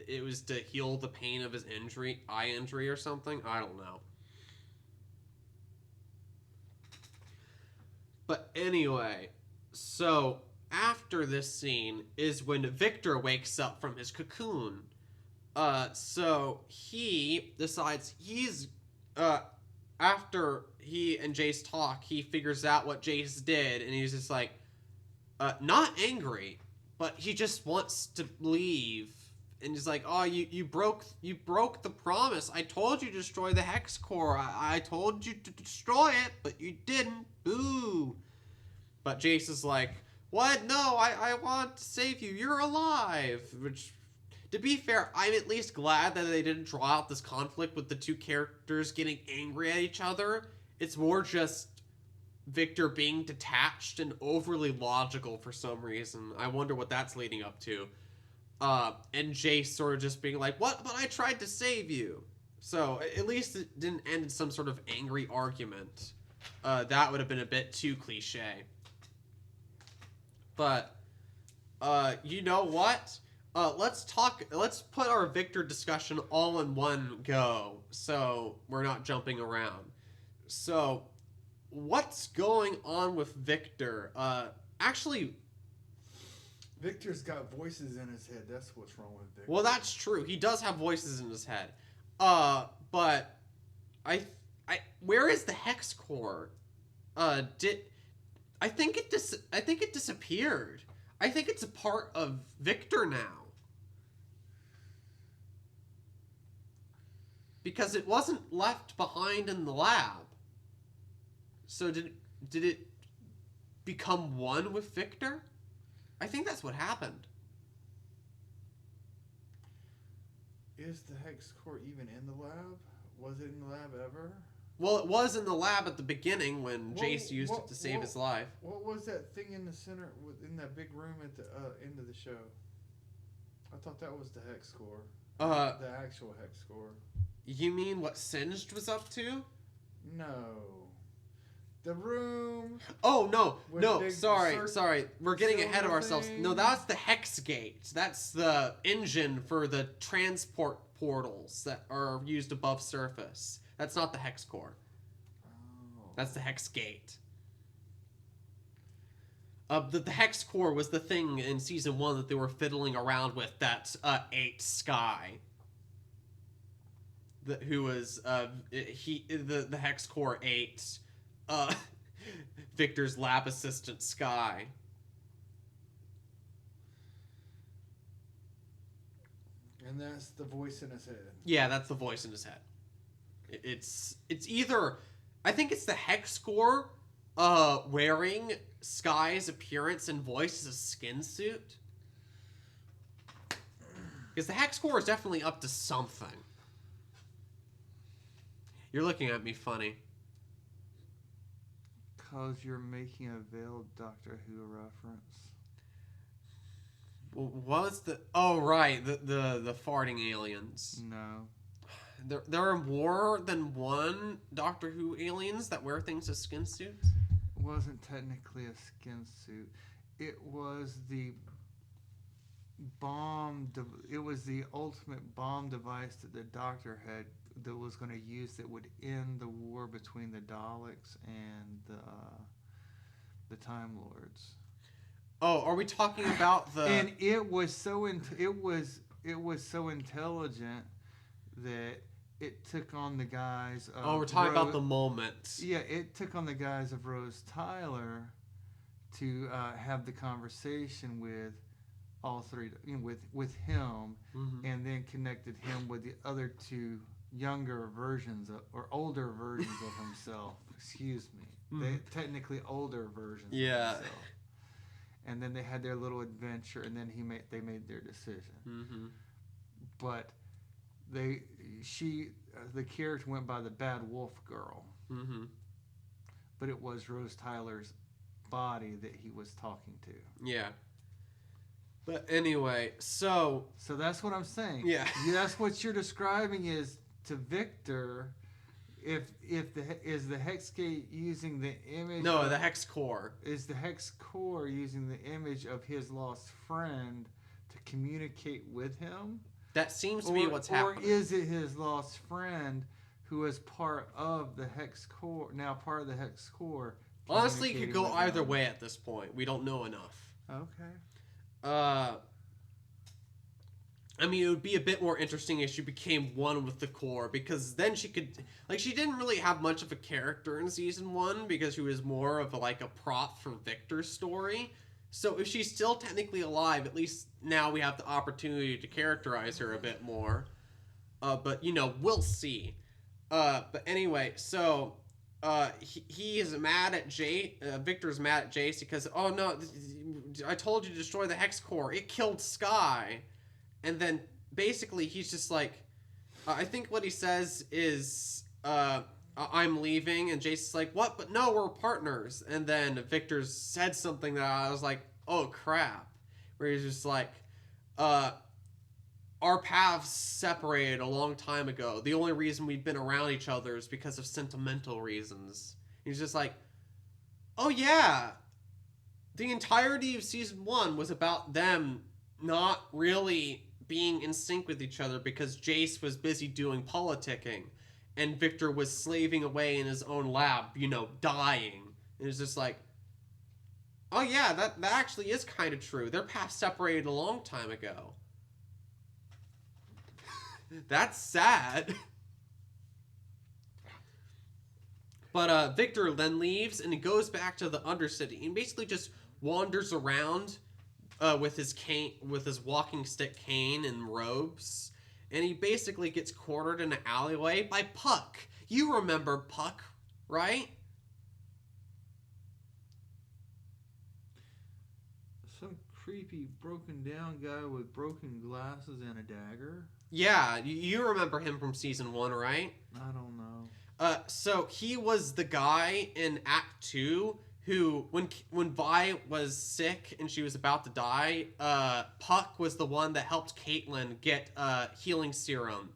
[SPEAKER 1] it was to heal the pain of his eye injury or something. I don't know. But anyway, so after this scene is when Victor wakes up from his cocoon. So he decides after he and Jace talk, he figures out what Jace did, and he's just like, not angry, but he just wants to leave. And he's like, oh, you broke the promise. I told you to destroy the hex core. I told you to destroy it, but you didn't. Boo. But Jace is like, what? No, I want to save you. You're alive. Which, to be fair, I'm at least glad that they didn't draw out this conflict with the two characters getting angry at each other. It's more just Victor being detached and overly logical for some reason. I wonder what that's leading up to. And Jace sort of just being like, what? But I tried to save you. So at least it didn't end in some sort of angry argument. That would have been a bit too cliche. But, you know what? Let's put our Victor discussion all in one go, so we're not jumping around. So, what's going on with Victor? Actually,
[SPEAKER 2] Victor's got voices in his head. That's what's wrong with Victor.
[SPEAKER 1] well, that's true. He does have voices in his head. But where is the hex core? I think it disappeared. I think it's a part of Victor now. Because it wasn't left behind in the lab. So did it become one with Victor? I think that's what happened.
[SPEAKER 2] Is the hex core even in the lab? Was it in the lab ever?
[SPEAKER 1] Well, it was in the lab at the beginning when Jace used it to save his life.
[SPEAKER 2] What was that thing in the center, in that big room at the end of the show? I thought that was the hex core. The actual hex core.
[SPEAKER 1] You mean what Singed was up to?
[SPEAKER 2] No. The room.
[SPEAKER 1] Oh, no, sorry. We're getting ahead of ourselves. No, that's the hex gate. That's the engine for the transport portals that are used above surface. That's not the hex core.
[SPEAKER 2] Oh.
[SPEAKER 1] That's the hex gate. The hex core was the thing in season 1 that they were fiddling around with. That 8 Sky. Who was the hex core 8. Victor's lab assistant Sky.
[SPEAKER 2] And that's the voice in his head.
[SPEAKER 1] Yeah, that's the voice in his head. It's either, I think it's the hex core wearing Sky's appearance and voice as a skin suit. Because the hex core is definitely up to something. You're looking at me funny.
[SPEAKER 2] Because you're making a veiled Doctor Who reference.
[SPEAKER 1] Was the... Oh, right. The farting aliens.
[SPEAKER 2] No.
[SPEAKER 1] There are more than one Doctor Who aliens that wear things as skin suits?
[SPEAKER 2] It wasn't technically a skin suit. It was the bomb... It was the ultimate bomb device that the Doctor had that was going to use that would end the war between the Daleks and the Time Lords.
[SPEAKER 1] Oh, are we talking about the...
[SPEAKER 2] And it was so so intelligent that it took on the guise of...
[SPEAKER 1] Oh, we're talking about the moment.
[SPEAKER 2] Yeah, it took on the guise of Rose Tyler to have the conversation with all three, with him,
[SPEAKER 1] Mm-hmm.
[SPEAKER 2] and then connected him with the other two younger versions or older versions of himself. Excuse me.
[SPEAKER 1] Mm-hmm.
[SPEAKER 2] They technically older versions
[SPEAKER 1] Yeah.
[SPEAKER 2] of himself. And then they had their little adventure, and then they made their decision.
[SPEAKER 1] Mm-hmm.
[SPEAKER 2] But the character went by the Bad Wolf Girl.
[SPEAKER 1] Mm-hmm.
[SPEAKER 2] But it was Rose Tyler's body that he was talking to.
[SPEAKER 1] Yeah. But anyway, so
[SPEAKER 2] that's what I'm saying.
[SPEAKER 1] Yeah.
[SPEAKER 2] That's what you're describing is to Victor. If the hex gate using the image?
[SPEAKER 1] No, the hex core.
[SPEAKER 2] Is the hex core using the image of his lost friend to communicate with him?
[SPEAKER 1] That seems to be what's happening.
[SPEAKER 2] Or is it his lost friend who is part of the hex core? Now part of the hex core.
[SPEAKER 1] Honestly, it could go either way at this point. We don't know enough.
[SPEAKER 2] Okay.
[SPEAKER 1] I mean, it would be a bit more interesting if she became one with the core, because then she could, she didn't really have much of a character in season 1 because she was more of a prop for Victor's story. So if she's still technically alive, at least now we have the opportunity to characterize her a bit more. But we'll see. But anyway, so he is mad at Victor's mad at Jace because, oh no, I told you to destroy the hex core. It killed Sky. And then basically he's just like, I think what he says is, I'm leaving, and Jason's like, what? But no, we're partners. And then Victor said something that I was like, oh crap. Where he's just like, our paths separated a long time ago. The only reason we've been around each other is because of sentimental reasons. He's just like, oh yeah, the entirety of season 1 was about them not really being in sync with each other because Jace was busy doing politicking and Victor was slaving away in his own lab, dying. And it's just like, oh yeah, that actually is kind of true. Their paths separated a long time ago. That's sad. But Victor then leaves and he goes back to the Undercity and basically just wanders around with his cane, with his walking stick cane and robes, and he basically gets cornered in an alleyway by Puck. You remember Puck, right?
[SPEAKER 2] Some creepy broken down guy with broken glasses and a dagger.
[SPEAKER 1] Yeah, you remember him from season 1, right?
[SPEAKER 2] I don't know.
[SPEAKER 1] So he was the guy in Act 2 who, when Vi was sick and she was about to die, Puck was the one that helped Caitlyn get healing serum.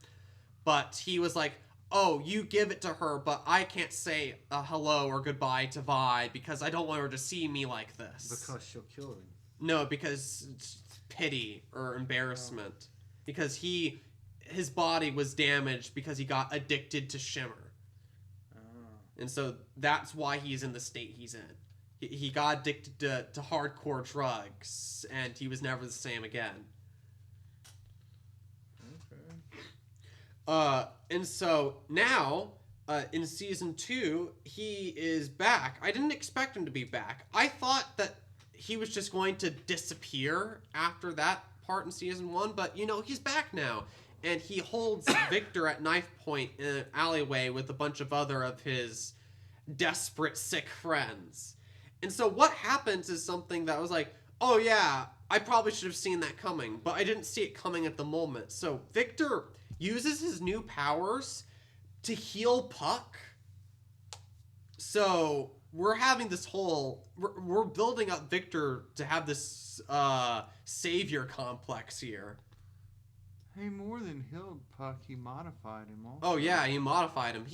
[SPEAKER 1] But he was like, oh, you give it to her, but I can't say hello or goodbye to Vi because I don't want her to see me like this.
[SPEAKER 2] Because she'll kill him.
[SPEAKER 1] No, because it's pity or embarrassment. Oh. Because his body was damaged because he got addicted to Shimmer. And so that's why he's in the state he's in. He got addicted to hardcore drugs, and he was never the same again. Okay. And so now, in season 2, he is back. I didn't expect him to be back. I thought that he was just going to disappear after that part in season 1, but he's back now. And he holds Victor at knife point in an alleyway with a bunch of other of his desperate, sick friends. And so what happens is something that was like, oh yeah, I probably should have seen that coming, but I didn't see it coming at the moment. So Victor uses his new powers to heal Puck. So we're having this whole... We're building up Victor to have this savior complex here.
[SPEAKER 2] He more than healed Puck, he modified him also.
[SPEAKER 1] Oh yeah, he modified him.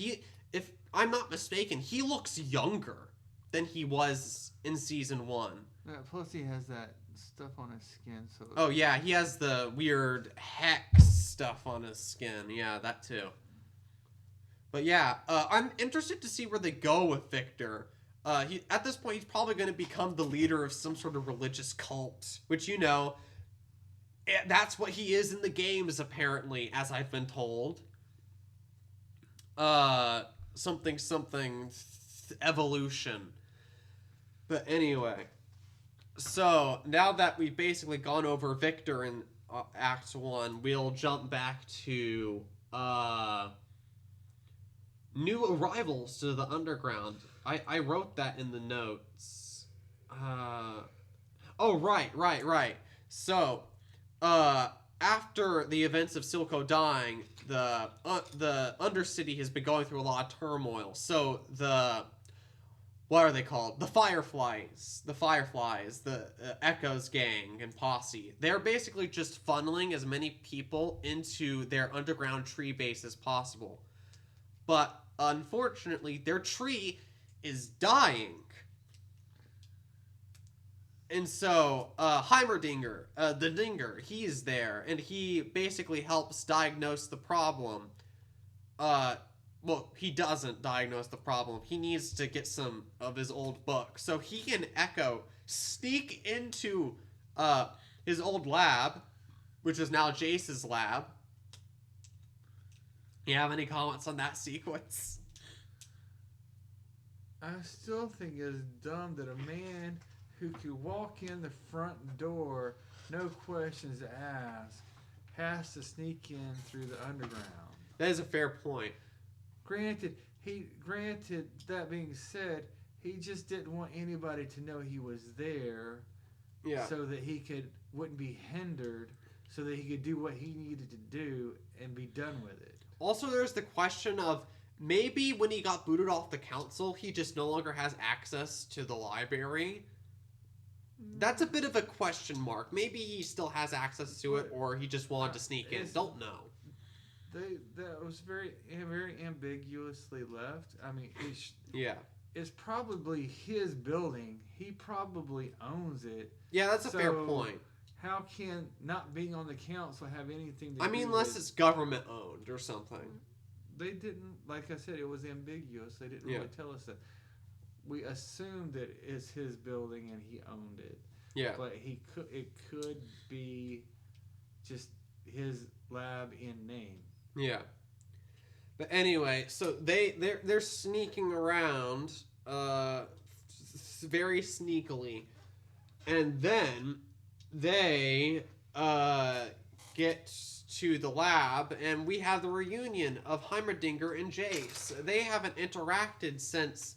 [SPEAKER 1] If I'm not mistaken, he looks younger than he was in season 1.
[SPEAKER 2] Yeah, plus he has that stuff on his skin. So.
[SPEAKER 1] Oh yeah, he has the weird hex stuff on his skin. Yeah, that too. But yeah, I'm interested to see where they go with Victor. At this point, he's probably going to become the leader of some sort of religious cult, which that's what he is in the games, apparently, as I've been told. Something evolution. But anyway, so now that we've basically gone over Victor in Act 1, we'll jump back to new arrivals to the underground. I wrote that in the notes. Oh, right. So, after the events of Silco dying, the Undercity has been going through a lot of turmoil. So what are they called? The Fireflies, the Echoes gang and posse. They're basically just funneling as many people into their underground tree base as possible. But unfortunately, their tree is dying. And so, Heimerdinger, the Dinger, he's there, and he basically helps diagnose the problem. Well, he doesn't diagnose the problem. He needs to get some of his old books. So he and Echo sneak into his old lab, which is now Jace's lab. You have any comments on that sequence?
[SPEAKER 2] I still think it's dumb that a man who could walk in the front door, no questions asked, has to sneak in through the underground.
[SPEAKER 1] That is a fair point.
[SPEAKER 2] Granted, that being said, he just didn't want anybody to know he was there,
[SPEAKER 1] Yeah.
[SPEAKER 2] so that he wouldn't be hindered, so that he could do what he needed to do and be done with it.
[SPEAKER 1] Also, there's the question of maybe when he got booted off the council, he just no longer has access to the library. That's a bit of a question mark. Maybe he still has access to it, or he just wanted to sneak in. Don't know.
[SPEAKER 2] That was very ambiguously left. I mean, it's probably his building. He probably owns it.
[SPEAKER 1] Yeah, that's a fair point.
[SPEAKER 2] How can not being on the council have anything to do
[SPEAKER 1] I mean, unless it's government owned or something.
[SPEAKER 2] They didn't, like I said, it was ambiguous. They didn't really tell us that. We assumed that it's his building and he owned it.
[SPEAKER 1] Yeah.
[SPEAKER 2] But it could be just his lab in name.
[SPEAKER 1] Yeah. But anyway, so they're sneaking around very sneakily. And then they get to the lab, and we have the reunion of Heimerdinger and Jace. They haven't interacted since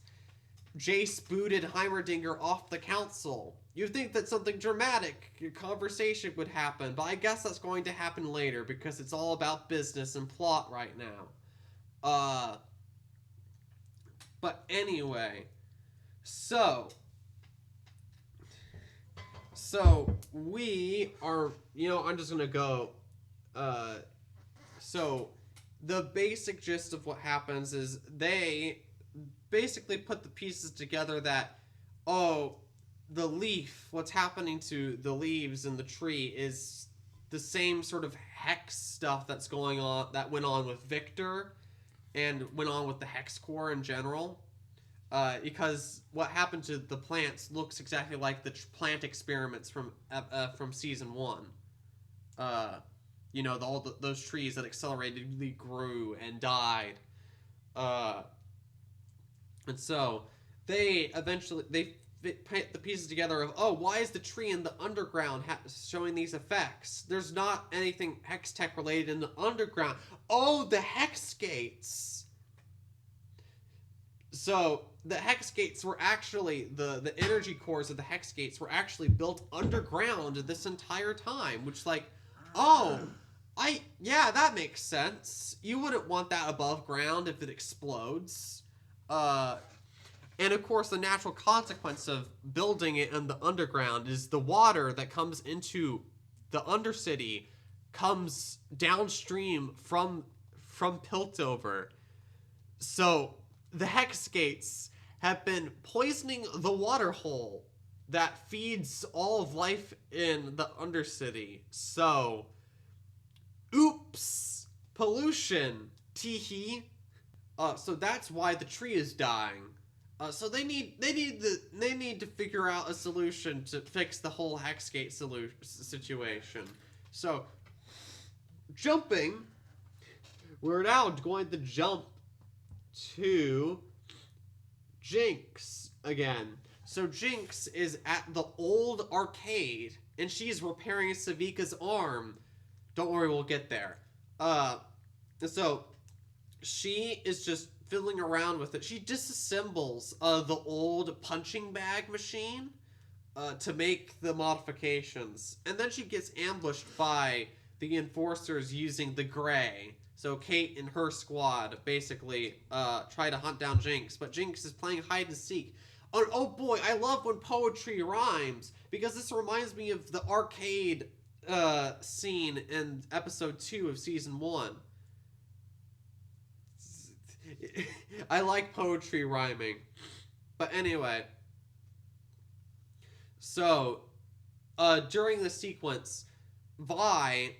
[SPEAKER 1] Jace booted Heimerdinger off the council. You'd think that something dramatic, conversation would happen, but I guess that's going to happen later because it's all about business and plot right now. But anyway, so we are, I'm just gonna go, so the basic gist of what happens is they basically put the pieces together that, the leaf, what's happening to the leaves in the tree is the same sort of hex stuff that went on with Victor and went on with the hex core in general. Because what happened to the plants looks exactly like the plant experiments from season 1. Those trees that acceleratedly grew and died. And so they put the pieces together of, why is the tree in the underground showing these effects? There's not anything hex tech related in the underground. Oh, the hex gates. So the hex gates were actually, the energy cores of the hex gates were actually built underground this entire time, which that makes sense. You wouldn't want that above ground if it explodes. And of course, the natural consequence of building it in the underground is the water that comes into the Undercity comes downstream from Piltover. So the hex gates have been poisoning the water hole that feeds all of life in the Undercity. So, oops, pollution, teehee. So that's why the tree is dying. So they need to figure out a solution to fix the whole Hexgate situation. So, we're now going to jump to Jinx again. So Jinx is at the old arcade, and she's repairing Savika's arm. Don't worry, we'll get there. So she is just fiddling around with it. She disassembles the old punching bag machine to make the modifications. And then she gets ambushed by the enforcers using the gray. So Kate and her squad basically try to hunt down Jinx, but Jinx is playing hide and seek. Oh boy, I love when poetry rhymes, because this reminds me of the arcade scene in episode 2 of season 1. I like poetry rhyming. But anyway. So, during the sequence, Vi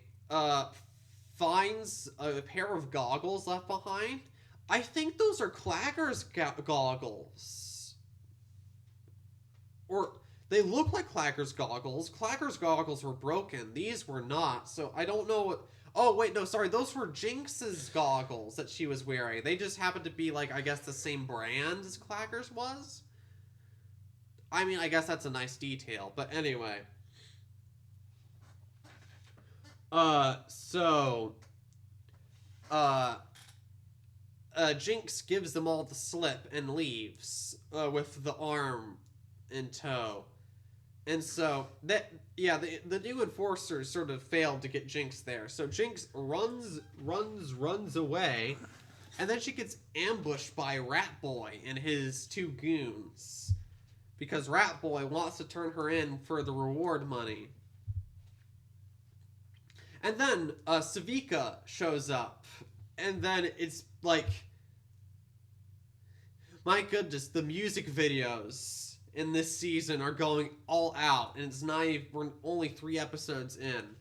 [SPEAKER 1] finds a pair of goggles left behind. I think those are Clagger's goggles. Or, they look like Clagger's goggles. Clagger's goggles were broken. These were not. So, I don't know what... Oh, wait, no, sorry. Those were Jinx's goggles that she was wearing. They just happened to be, I guess the same brand as Clagger's was. I mean, I guess that's a nice detail, but anyway. So, uh, Jinx gives them all the slip and leaves, with the arm in tow. And so, the new enforcers sort of failed to get Jinx there. So Jinx runs away, and then she gets ambushed by Rat Boy and his two goons. Because Rat Boy wants to turn her in for the reward money. And then Savika shows up. And then it's like... My goodness, the music videos in this season are going all out. And it's not even... We're only 3 episodes in.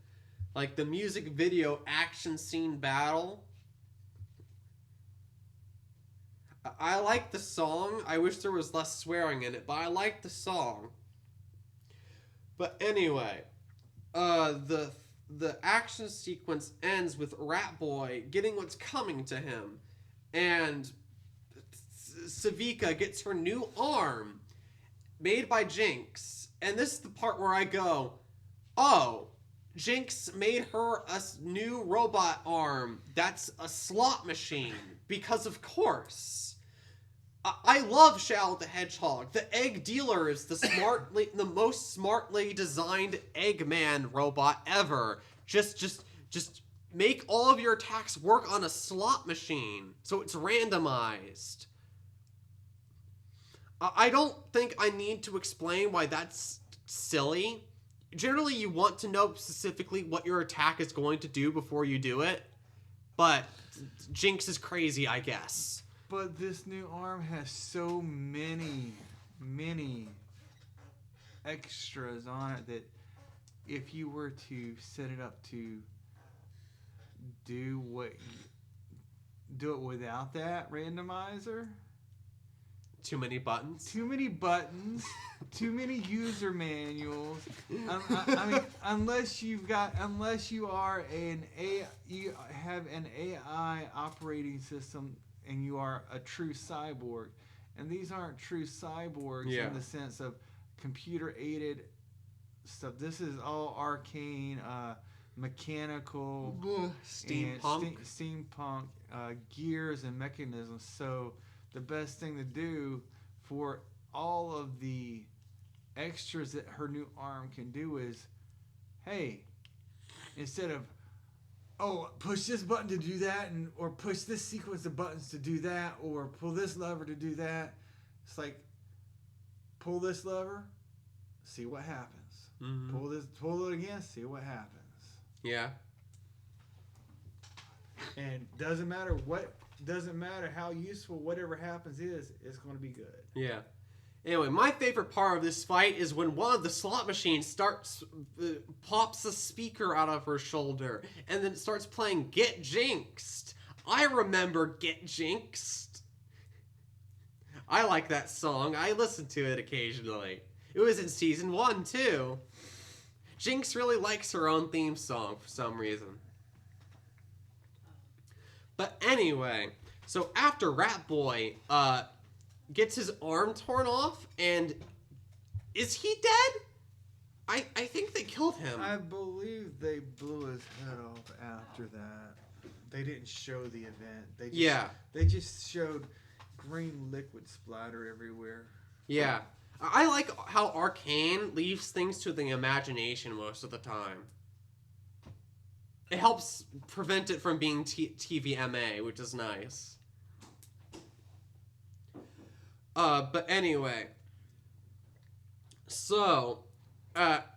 [SPEAKER 1] Like, the music video action scene battle... I like the song. I wish there was less swearing in it, but I like the song. But anyway, the action sequence ends with Rat Boy getting what's coming to him, and Savika gets her new arm made by Jinx, and this is the part where I go, oh, Jinx made her a new robot arm that's a slot machine, because of course. I love Shadow the Hedgehog. The egg dealer is the most smartly designed Eggman robot ever. Just make all of your attacks work on a slot machine, so it's randomized. I don't think I need to explain why that's silly. Generally, you want to know specifically what your attack is going to do before you do it, but Jinx is crazy, I guess.
[SPEAKER 2] But this new arm has so many extras on it that if you were to set it up to do it without that randomizer,
[SPEAKER 1] too many buttons,
[SPEAKER 2] too many user manuals. I mean, unless you have an AI operating system. And you are a true cyborg. And these aren't true cyborgs in the sense of computer-aided stuff. This is all arcane, mechanical, steampunk gears and mechanisms. So the best thing to do for all of the extras that her new arm can do is, hey, instead of push this button to do that, or push this sequence of buttons to do that, or pull this lever to do that. It's like, pull this lever, see what happens. Mm-hmm. Pull it again, see what happens.
[SPEAKER 1] Yeah.
[SPEAKER 2] And doesn't matter how useful whatever happens is, it's going to be good.
[SPEAKER 1] Yeah. Anyway, my favorite part of this fight is when one of the slot machines pops a speaker out of her shoulder, and then it starts playing Get Jinxed. I remember Get Jinxed. I like that song. I listen to it occasionally. It was in season 1, too. Jinx really likes her own theme song for some reason. But anyway, so after Rat Boy, gets his arm torn off, and is he dead? I think they killed him.
[SPEAKER 2] I believe they blew his head off after that. They didn't show the event. They just showed green liquid splatter everywhere.
[SPEAKER 1] Yeah. I like how Arcane leaves things to the imagination most of the time. It helps prevent it from being TVMA, which is nice. But anyway, so,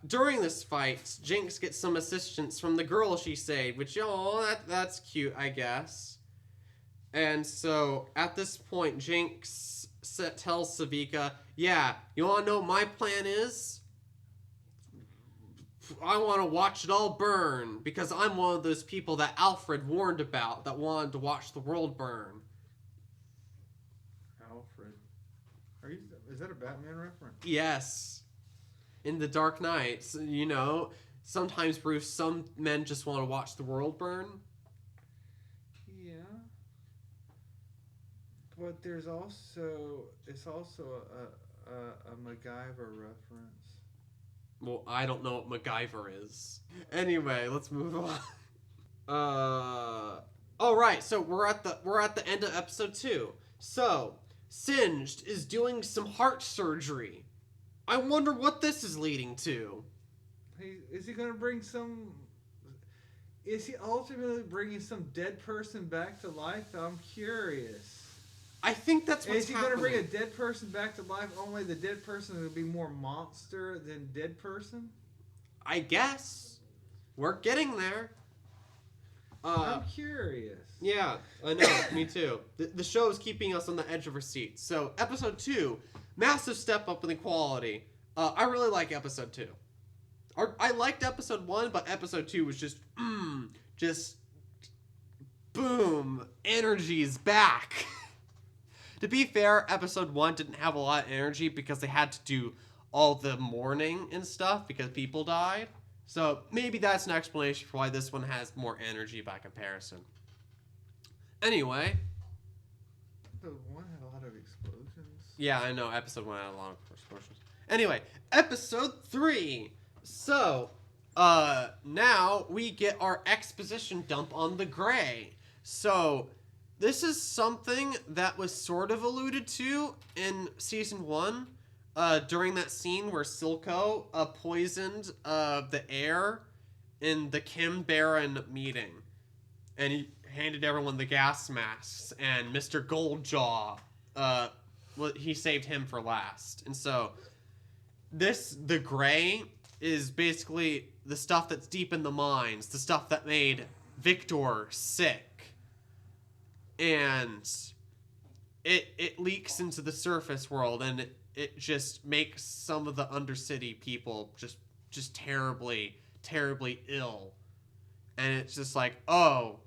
[SPEAKER 1] during this fight, Jinx gets some assistance from the girl she saved, which, that's cute, I guess. And so, at this point, Jinx tells Savika, yeah, you want to know what my plan is? I want to watch it all burn, because I'm one of those people that Alfred warned about that wanted to watch the world burn.
[SPEAKER 2] Alfred? Is that a Batman reference?
[SPEAKER 1] Yes. In The Dark Knight, sometimes, Bruce, some men just want to watch the world burn.
[SPEAKER 2] Yeah. But it's also a MacGyver reference.
[SPEAKER 1] Well, I don't know what MacGyver is. Anyway, let's move on. All right. So we're at the end of episode 2. So Singed is doing some heart surgery. I wonder what this is leading to.
[SPEAKER 2] Is he gonna bring some? Is he ultimately bringing some dead person back to life? I'm curious.
[SPEAKER 1] I think that's what's happening.
[SPEAKER 2] Is he gonna bring a dead person back to life? Only the dead person will be more monster than dead person.
[SPEAKER 1] I guess we're getting there.
[SPEAKER 2] I'm curious.
[SPEAKER 1] Yeah, I know. Me too. The show is keeping us on the edge of our seats. So, episode 2, massive step up in the quality. I really like episode 2. I liked episode 1, but episode 2 was just boom, energy's back. To be fair, episode 1 didn't have a lot of energy because they had to do all the mourning and stuff because people died. So maybe that's an explanation for why this one has more energy by comparison. Anyway.
[SPEAKER 2] Episode 1 had a lot of explosions.
[SPEAKER 1] Yeah, I know. Episode 1 had a lot of explosions. Anyway, episode 3. So, now we get our exposition dump on the Gray. So, this is something that was sort of alluded to in season 1. During that scene where Silco poisoned the air in the Kim Baron meeting. And he handed everyone the gas masks. And Mr. Goldjaw, he saved him for last. And so, the Gray is basically the stuff that's deep in the mines. The stuff that made Victor sick. And it leaks into the surface world, and it just makes some of the Undercity people just terribly, terribly ill. And it's just like, oh,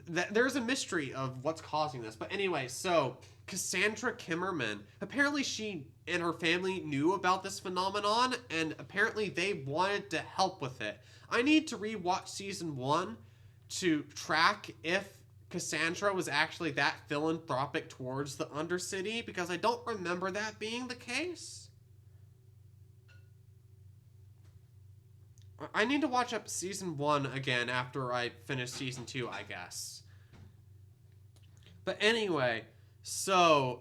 [SPEAKER 1] there's a mystery of what's causing this. But anyway, so Cassandra Kimmerman, apparently she and her family knew about this phenomenon, and apparently they wanted to help with it. I need to rewatch season 1 to track if Cassandra was actually that philanthropic towards the Undercity, because I don't remember that being the case. I need to watch up season 1 again after I finish season 2, I guess. But anyway, so,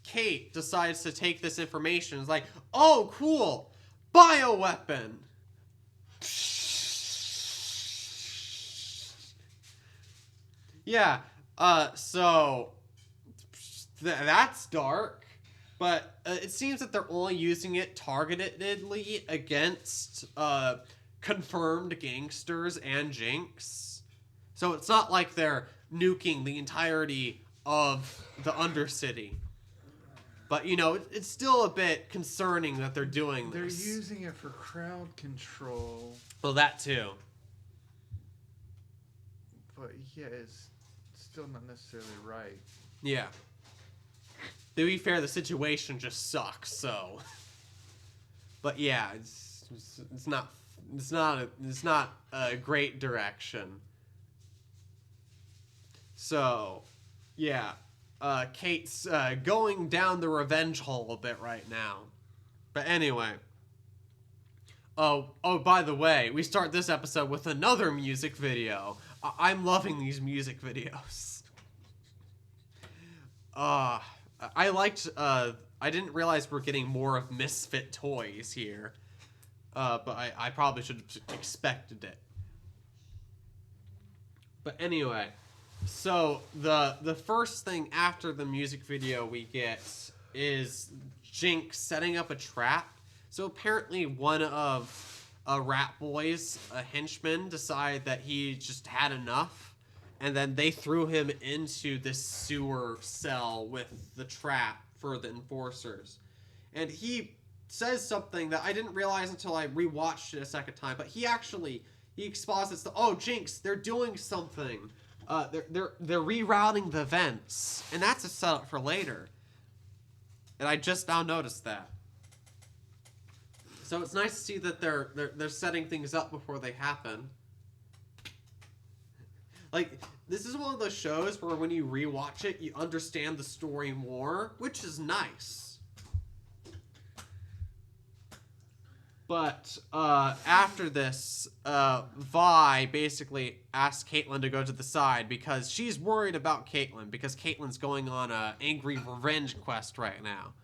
[SPEAKER 1] Kate decides to take this information. It's like, oh, cool, bioweapon. Yeah, so that's dark, but it seems that they're only using it targetedly against confirmed gangsters and Jinx. So it's not like they're nuking the entirety of the Undercity. But, you know, it's still a bit concerning that they're doing this.
[SPEAKER 2] They're using it for crowd control.
[SPEAKER 1] Well, that too.
[SPEAKER 2] But, yeah, it's still not necessarily right.
[SPEAKER 1] Yeah. To be fair, the situation just sucks, so. But yeah, it's not a great direction. So, yeah, Kate's going down the revenge hole a bit right now. But anyway. Oh, by the way, we start this episode with another music video. I'm loving these music videos. I liked, I didn't realize we're getting more of Misfit toys here. But I probably should have expected it. But anyway, so the first thing after the music video we get is Jinx setting up a trap. So apparently one of Rat Boy's henchmen decided that he just had enough, and then they threw him into this sewer cell with the trap for the enforcers. And he says something that I didn't realize until I rewatched it a second time, but he exposits Jinx, they're doing something. They're rerouting the vents, and that's a setup for later. And I just now noticed that. So it's nice to see that they're setting things up before they happen. Like, this is one of those shows where when you rewatch it, you understand the story more, which is nice. But after this, Vi basically asks Caitlyn to go to the side because she's worried about Caitlyn because Caitlyn's going on a angry revenge quest right now.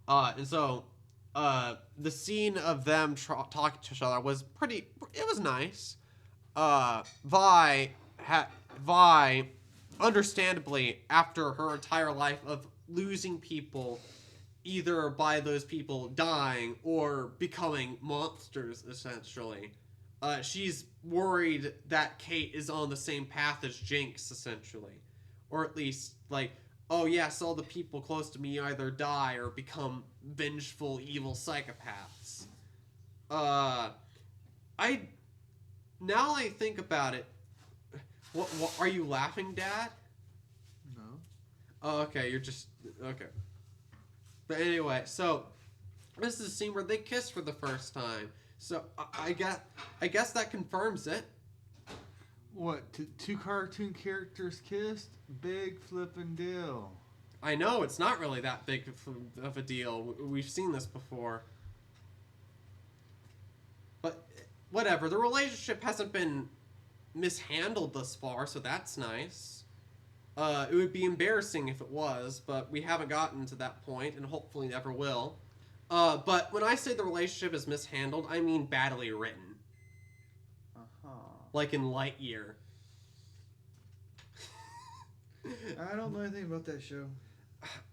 [SPEAKER 1] And so the scene of them talking to each other was it was nice. Vi, understandably, after her entire life of losing people, either by those people dying or becoming monsters, essentially, she's worried that Kate is on the same path as Jinx, essentially. Or at least, like, oh yes, all the people close to me either die or become vengeful, evil psychopaths. Now I think about it, what are you laughing, Dad?
[SPEAKER 2] No.
[SPEAKER 1] Oh, okay, you're just, okay. But anyway, so this is a scene where they kiss for the first time. So I guess that confirms it.
[SPEAKER 2] What, two cartoon characters kissed? Big flippin' deal.
[SPEAKER 1] I know, it's not really that big of a deal. We've seen this before. But whatever, the relationship hasn't been mishandled thus far, so that's nice. It would be embarrassing if it was, but we haven't gotten to that point, and hopefully never will. But when I say the relationship is mishandled, I mean badly written. Like in Lightyear.
[SPEAKER 2] I don't know anything about that show.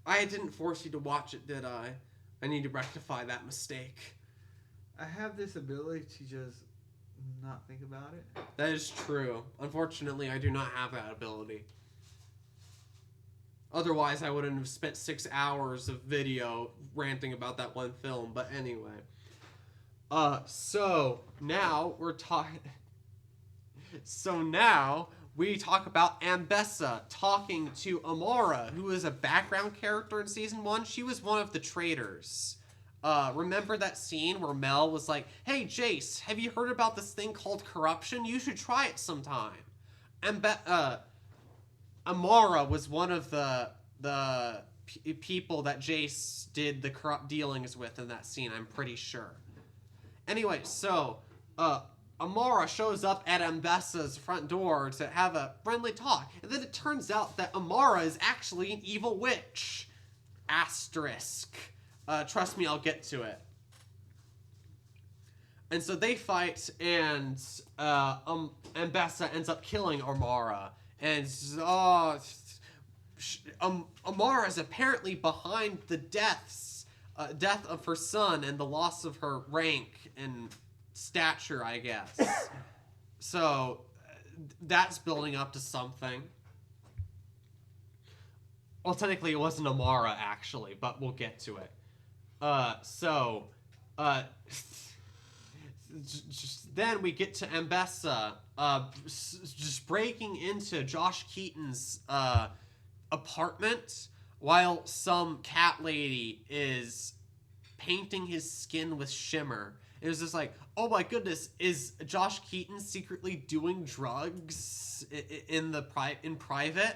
[SPEAKER 1] I didn't force you to watch it, did I? I need to rectify that mistake.
[SPEAKER 2] I have this ability to just not think about it.
[SPEAKER 1] That is true. Unfortunately, I do not have that ability. Otherwise, I wouldn't have spent 6 hours of video ranting about that one film. But anyway. So now we talk about Ambessa talking to Amara, who is a background character in season 1. She was one of the traitors. Remember that scene where Mel was like, "Hey, Jace, have you heard about this thing called corruption? You should try it sometime." And Amara was one of the people that Jace did the corrupt dealings with in that scene, I'm pretty sure. Anyway, so Amara shows up at Ambessa's front door to have a friendly talk. And then it turns out that Amara is actually an evil witch. Asterisk. Trust me, I'll get to it. And so they fight, and Ambessa ends up killing Amara. And Amara is apparently behind the death of her son and the loss of her rank and stature, I guess. So that's building up to something. Well, technically it wasn't Amara, actually, but we'll get to it. Then we get to Ambessa just breaking into Josh Keaton's apartment while some cat lady is painting his skin with shimmer. It was just like, oh my goodness, is Josh Keaton secretly doing drugs in private?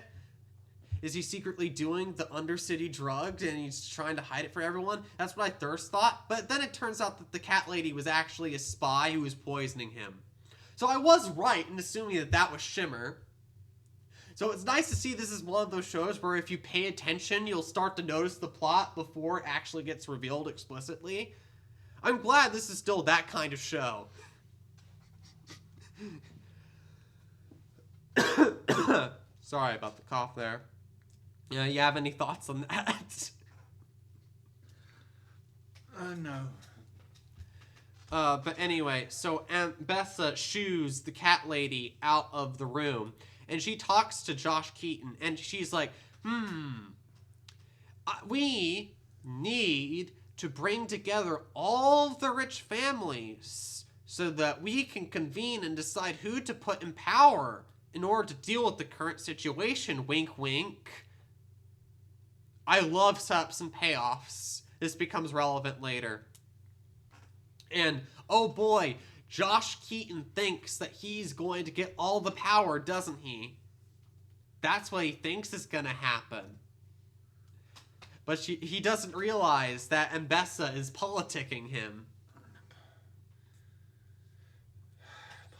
[SPEAKER 1] Is he secretly doing the Undercity drugs and he's trying to hide it from everyone? That's what I first thought. But then it turns out that the cat lady was actually a spy who was poisoning him. So I was right in assuming that that was Shimmer. So it's nice to see this is one of those shows where if you pay attention, you'll start to notice the plot before it actually gets revealed explicitly. I'm glad this is still that kind of show. Sorry about the cough there. Yeah, you have any thoughts on that?
[SPEAKER 2] No.
[SPEAKER 1] But anyway, so Ambessa shoos the cat lady out of the room, and she talks to Josh Keaton, and she's like, we need to bring together all the rich families so that we can convene and decide who to put in power in order to deal with the current situation. Wink, wink. I love setups and payoffs. This becomes relevant later. And, oh boy, Josh Keaton thinks that he's going to get all the power, doesn't he? That's what he thinks is going to happen. But he doesn't realize that Mbessa is politicking him.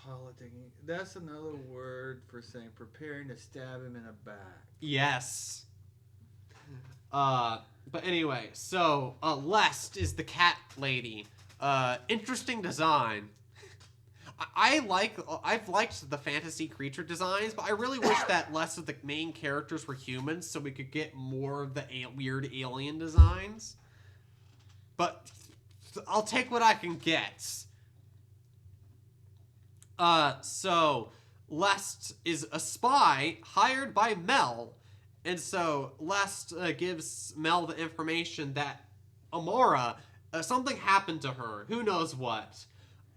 [SPEAKER 2] Politicking. That's another word for saying preparing to stab him in the back.
[SPEAKER 1] Yes. But anyway, so Lest is the cat lady. Interesting design. I've liked the fantasy creature designs, but I really wish that less of the main characters were humans, so we could get more of the weird alien designs. But I'll take what I can get. So Lest is a spy hired by Mel, and so Lest gives Mel the information that Amora, something happened to her. Who knows what?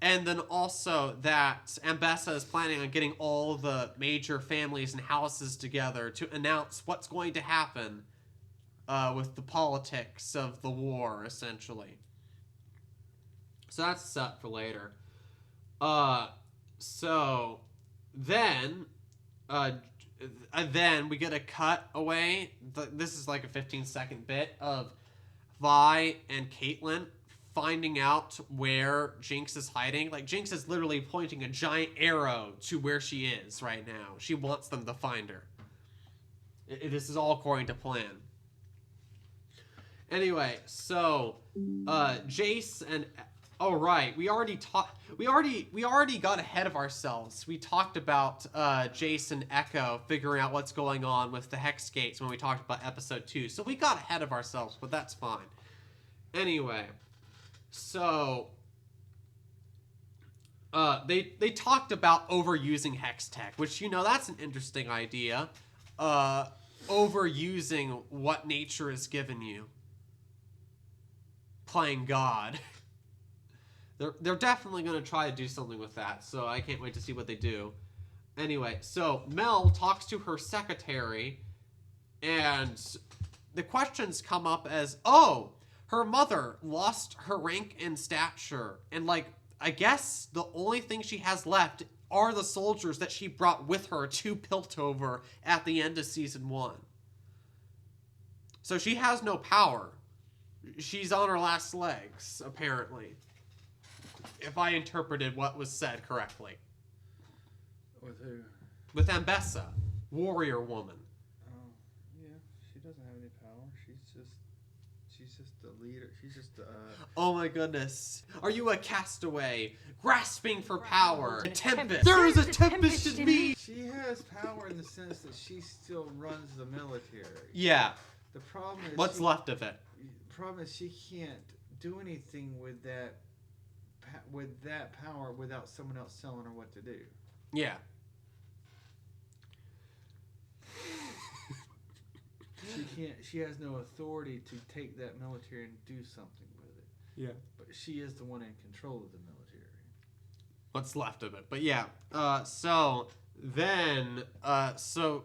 [SPEAKER 1] And then also that Mbessa is planning on getting all the major families and houses together to announce what's going to happen with the politics of the war, essentially. So that's set for later. So then we get a cut away. This is like a 15-second bit of Vi and Caitlin finding out where Jinx is hiding. Like, Jinx is literally pointing a giant arrow to where she is right now. She wants them to find her. This is all according to plan. Anyway, so Jace and we already got ahead of ourselves. We talked about Jace and Echo figuring out what's going on with the Hex Gates when we talked about episode 2. So we got ahead of ourselves, but that's fine. Anyway, so they talked about overusing Hex Tech, which, you know, that's an interesting idea. Overusing what nature has given you. Playing God. They're definitely going to try to do something with that, so I can't wait to see what they do. Anyway, so Mel talks to her secretary, and the questions come up as, oh, her mother lost her rank and stature, and, like, I guess the only thing she has left are the soldiers that she brought with her to Piltover at the end of Season 1. So she has no power. She's on her last legs, apparently. If I interpreted what was said correctly.
[SPEAKER 2] With who?
[SPEAKER 1] With Mbessa, warrior woman.
[SPEAKER 2] Oh, yeah. She doesn't have any power. She's just a leader. She's just
[SPEAKER 1] Oh my goodness. Are you a castaway, grasping for power? A tempest. There is a tempest in me!
[SPEAKER 2] She has power in the sense that she still runs the military.
[SPEAKER 1] Yeah.
[SPEAKER 2] The problem is...
[SPEAKER 1] What's left of it?
[SPEAKER 2] The problem is she can't do anything with that power without someone else telling her what to do.
[SPEAKER 1] Yeah.
[SPEAKER 2] She has no authority to take that military and do something with it.
[SPEAKER 1] Yeah.
[SPEAKER 2] But she is the one in control of the military.
[SPEAKER 1] What's left of it. But yeah. So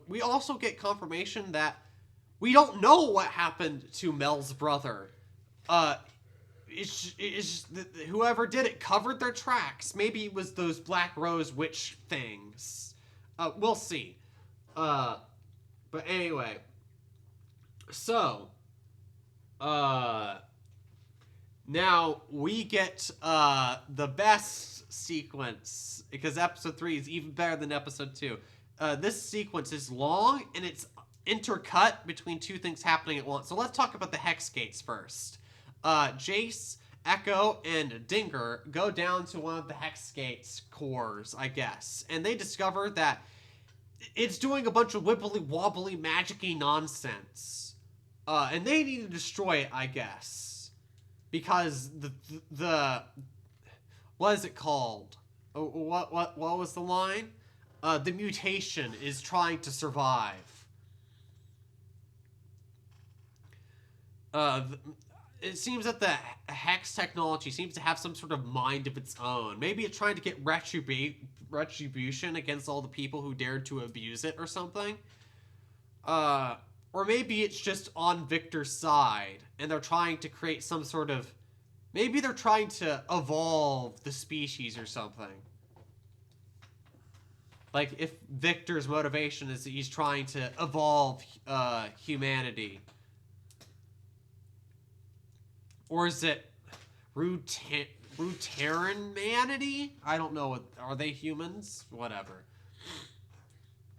[SPEAKER 1] we also get confirmation that we don't know what happened to Mel's brother. Whoever did it covered their tracks. Maybe it was those Black Rose witch things. We'll see. But anyway. So, now we get the best sequence, because episode 3 is even better than episode 2. This sequence is long, and it's intercut between two things happening at once. So let's talk about the Hex Gates first. Jace, Echo, and Dinger go down to one of the Hex Gates cores, I guess, and they discover that it's doing a bunch of wibbly-wobbly, magic-y nonsense. And they need to destroy it, I guess. Because the what is it called? What was the line? The mutation is trying to survive. It seems that the Hex technology seems to have some sort of mind of its own. Maybe it's trying to get retribution against all the people who dared to abuse it or something. Or maybe it's just on Victor's side, and they're trying to create some sort of Maybe they're trying to evolve the species or something. Like, if Victor's motivation is that he's trying to evolve humanity. Or is it Ruteranmanity? I don't know. Are they humans? Whatever.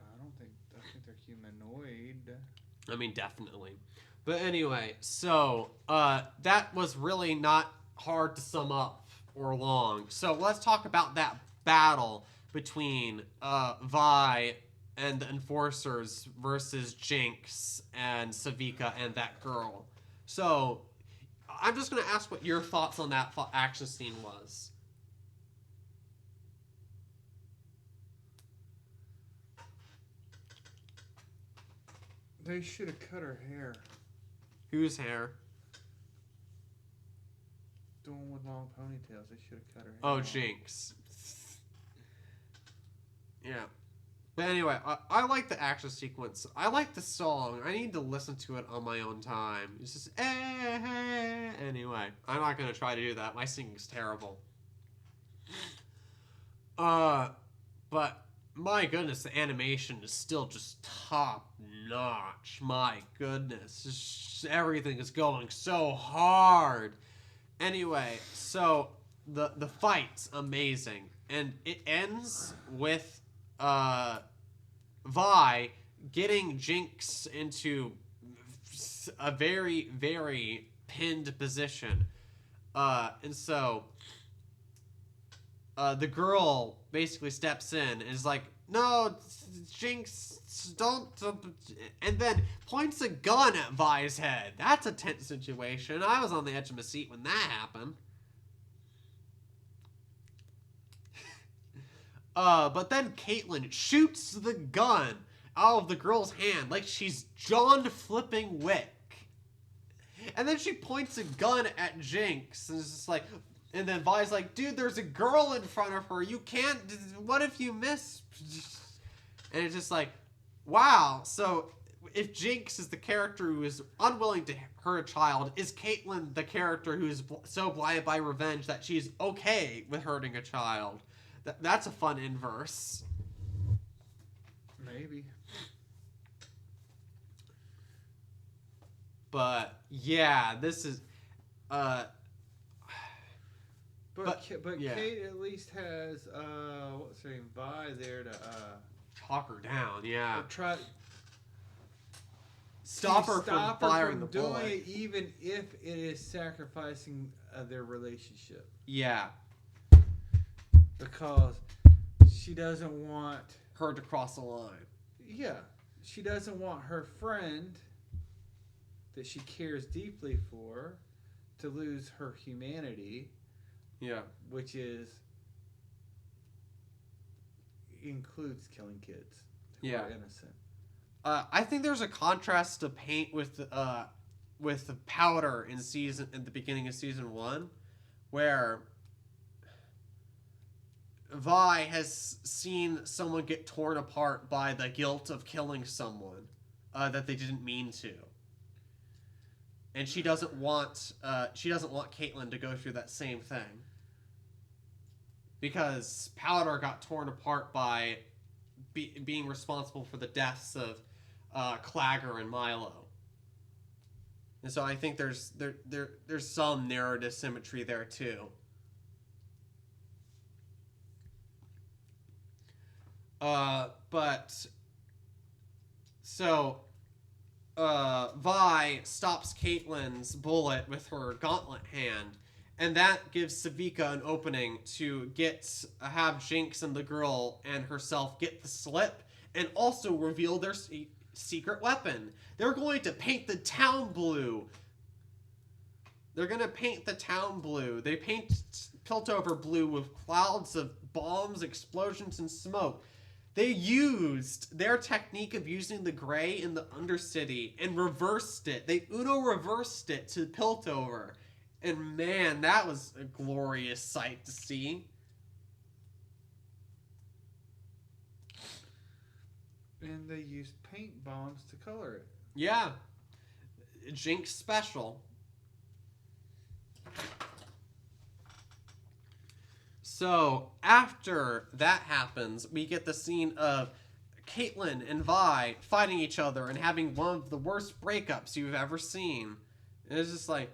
[SPEAKER 2] I think they're humanoid.
[SPEAKER 1] I mean, definitely. But anyway, so that was really not hard to sum up or long. So let's talk about that battle between Vi and the Enforcers versus Jinx and Savika and that girl. So I'm just going to ask what your thoughts on that action scene was.
[SPEAKER 2] They should have cut her hair.
[SPEAKER 1] Whose hair?
[SPEAKER 2] The one with long ponytails. They should have cut her hair.
[SPEAKER 1] Oh,
[SPEAKER 2] off.
[SPEAKER 1] Jinx. Yeah. But anyway, I like the action sequence. I like the song. I need to listen to it on my own time. It's just, Anyway, I'm not going to try to do that. My singing's terrible. But my goodness, the animation is still just top notch. My goodness. Just, everything is going so hard. Anyway, so the fight's amazing. And it ends with Vi getting Jinx into a very, very pinned position. And so the girl basically steps in and is like, no, Jinx, don't. And then points a gun at Vi's head. That's a tense situation. I was on the edge of my seat when that happened. But then Caitlyn shoots the gun out of the girl's hand like she's John flipping Wick. And then she points a gun at Jinx and it's just like, and then Vi's like, dude, there's a girl in front of her. You can't, what if you miss? And it's just like, wow. So if Jinx is the character who is unwilling to hurt a child, is Caitlyn the character who is so blinded by revenge that she's okay with hurting a child? That's a fun inverse.
[SPEAKER 2] Maybe.
[SPEAKER 1] But yeah, this is
[SPEAKER 2] But
[SPEAKER 1] yeah.
[SPEAKER 2] Kate at least has what's her name, Vi there to
[SPEAKER 1] talk her down, yeah.
[SPEAKER 2] try
[SPEAKER 1] Stop her from firing the
[SPEAKER 2] doing
[SPEAKER 1] bullet.
[SPEAKER 2] it, even if it is sacrificing their relationship.
[SPEAKER 1] Yeah.
[SPEAKER 2] Because she doesn't want
[SPEAKER 1] Her to cross the line.
[SPEAKER 2] Yeah, she doesn't want her friend that she cares deeply for to lose her humanity.
[SPEAKER 1] Yeah.
[SPEAKER 2] Which includes killing kids who are innocent.
[SPEAKER 1] I think there's a contrast to paint with the Powder in the beginning of season 1, where Vi has seen someone get torn apart by the guilt of killing someone that they didn't mean to, and she doesn't want Caitlyn to go through that same thing because Powder got torn apart by being responsible for the deaths of Clagger and Milo, and so I think there's some narrative symmetry there too. But so Vi stops Caitlyn's bullet with her gauntlet hand, and that gives Savika an opening to have Jinx and the girl and herself get the slip and also reveal their secret weapon. They're going to paint the town blue. They're going to paint the town blue. They paint Piltover blue with clouds of bombs, explosions, and smoke. They used their technique of using the gray in the Undercity and reversed it. They reversed it to Piltover. And man, that was a glorious sight to see.
[SPEAKER 2] And they used paint bombs to color it.
[SPEAKER 1] Yeah. Jinx special. So after that happens, we get the scene of Caitlyn and Vi fighting each other and having one of the worst breakups you've ever seen. And it's just like,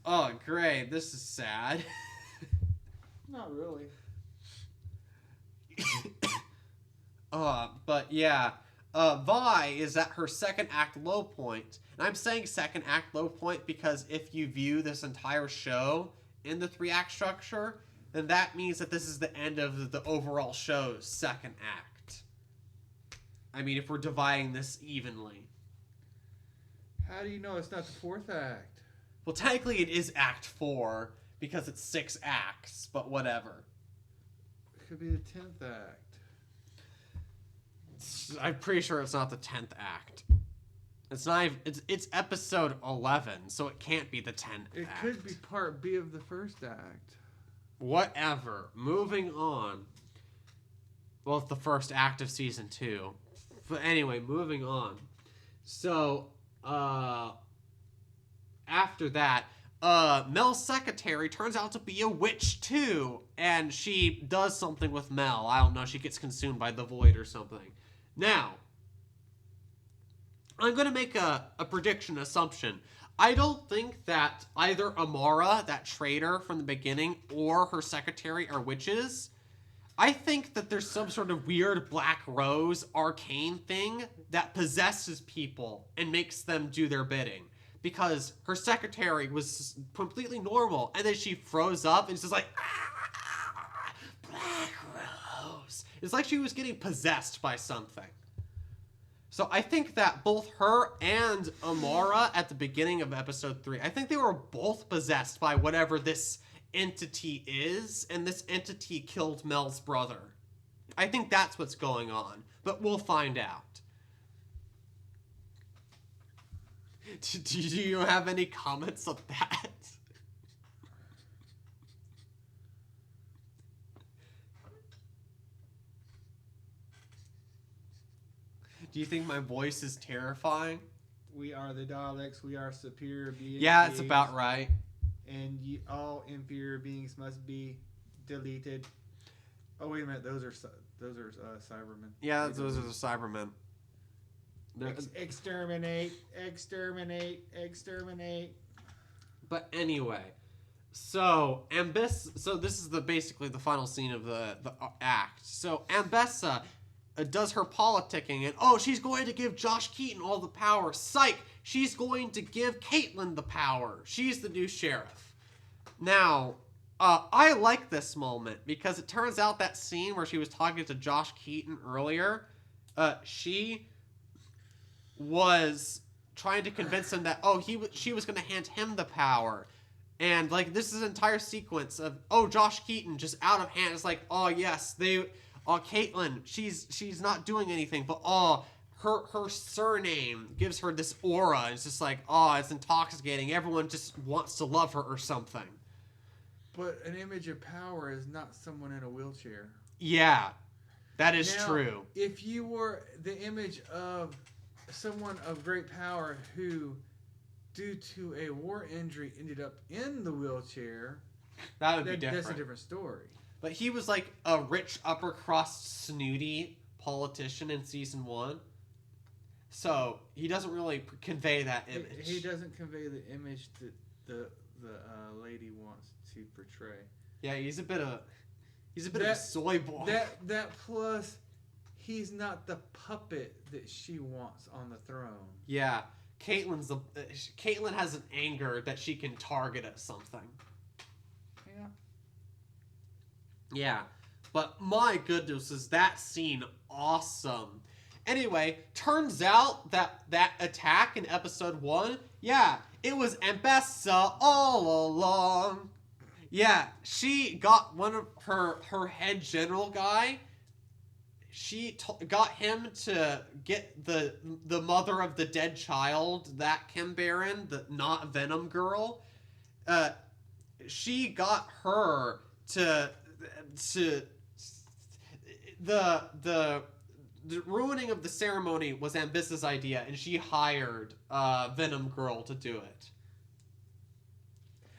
[SPEAKER 1] oh, great, this is sad.
[SPEAKER 2] Not really.
[SPEAKER 1] But yeah, Vi is at her second act low point. And I'm saying second act low point because if you view this entire show in the 3-act structure, then that means that this is the end of the overall show's second act. I mean, if we're dividing this evenly.
[SPEAKER 2] How do you know it's not the 4th act?
[SPEAKER 1] Well, technically it is Act 4 because it's 6 acts, but whatever.
[SPEAKER 2] It could be the 10th act.
[SPEAKER 1] I'm pretty sure it's not the 10th act. It's not even, it's episode 11, so it can't be the 10th
[SPEAKER 2] It
[SPEAKER 1] act.
[SPEAKER 2] could be part B of the 1st act.
[SPEAKER 1] Whatever. Moving on. Well, it's the first act of season 2. But anyway, moving on. So, after that, Mel's secretary turns out to be a witch too, and she does something with Mel. I don't know, she gets consumed by the void or something. Now, I'm going to make a prediction, assumption. I don't think that either Amara, that traitor from the beginning, or her secretary are witches. I think that there's some sort of weird Black Rose arcane thing that possesses people and makes them do their bidding. Because her secretary was completely normal, and then she froze up and it's just like, ah, Black Rose. It's like she was getting possessed by something. So I think that both her and Amara at the beginning of episode 3, I think they were both possessed by whatever this entity is, and this entity killed Mel's brother. I think that's what's going on, but we'll find out. Do you have any comments on that? Do you think my voice is terrifying?
[SPEAKER 2] We are the Daleks. We are superior beings.
[SPEAKER 1] Yeah, it's about right.
[SPEAKER 2] And all inferior beings must be deleted. Oh wait a minute, those are Cybermen.
[SPEAKER 1] Yeah, those are the Cybermen.
[SPEAKER 2] Exterminate, exterminate, exterminate.
[SPEAKER 1] But anyway, so so this is basically the final scene of the act. So Ambessa does her politicking, and she's going to give Josh Keaton all the power. Psych! She's going to give Caitlyn the power. She's the new sheriff. Now, I like this moment because it turns out that scene where she was talking to Josh Keaton earlier, she was trying to convince him that she was going to hand him the power, and like this is an entire sequence of Josh Keaton just out of hand. It's like yes, Caitlyn, she's not doing anything, but her surname gives her this aura. It's just like it's intoxicating. Everyone just wants to love her or something.
[SPEAKER 2] But an image of power is not someone in a wheelchair.
[SPEAKER 1] Yeah, that is true.
[SPEAKER 2] If you were the image of someone of great power who, due to a war injury, ended up in the wheelchair,
[SPEAKER 1] that would be different.
[SPEAKER 2] That's a different story.
[SPEAKER 1] But he was like a rich, upper-crust, snooty politician in season 1. So he doesn't really convey that image.
[SPEAKER 2] He doesn't convey the image that the lady wants to portray.
[SPEAKER 1] Yeah, he's a bit of a soy boy.
[SPEAKER 2] That plus, he's not the puppet that she wants on the throne.
[SPEAKER 1] Yeah, Caitlyn has an anger that she can target at something.
[SPEAKER 2] Yeah.
[SPEAKER 1] Yeah, but my goodness, is that scene awesome. Anyway, turns out that attack in episode 1, yeah, it was Ambessa all along. Yeah, she got one of her head general guy. She got him to get the mother of the dead child, that Kim Baron, the not Venom girl. She got her to the ruining of the ceremony was Ambissa's idea, and she hired Venom Girl to do it.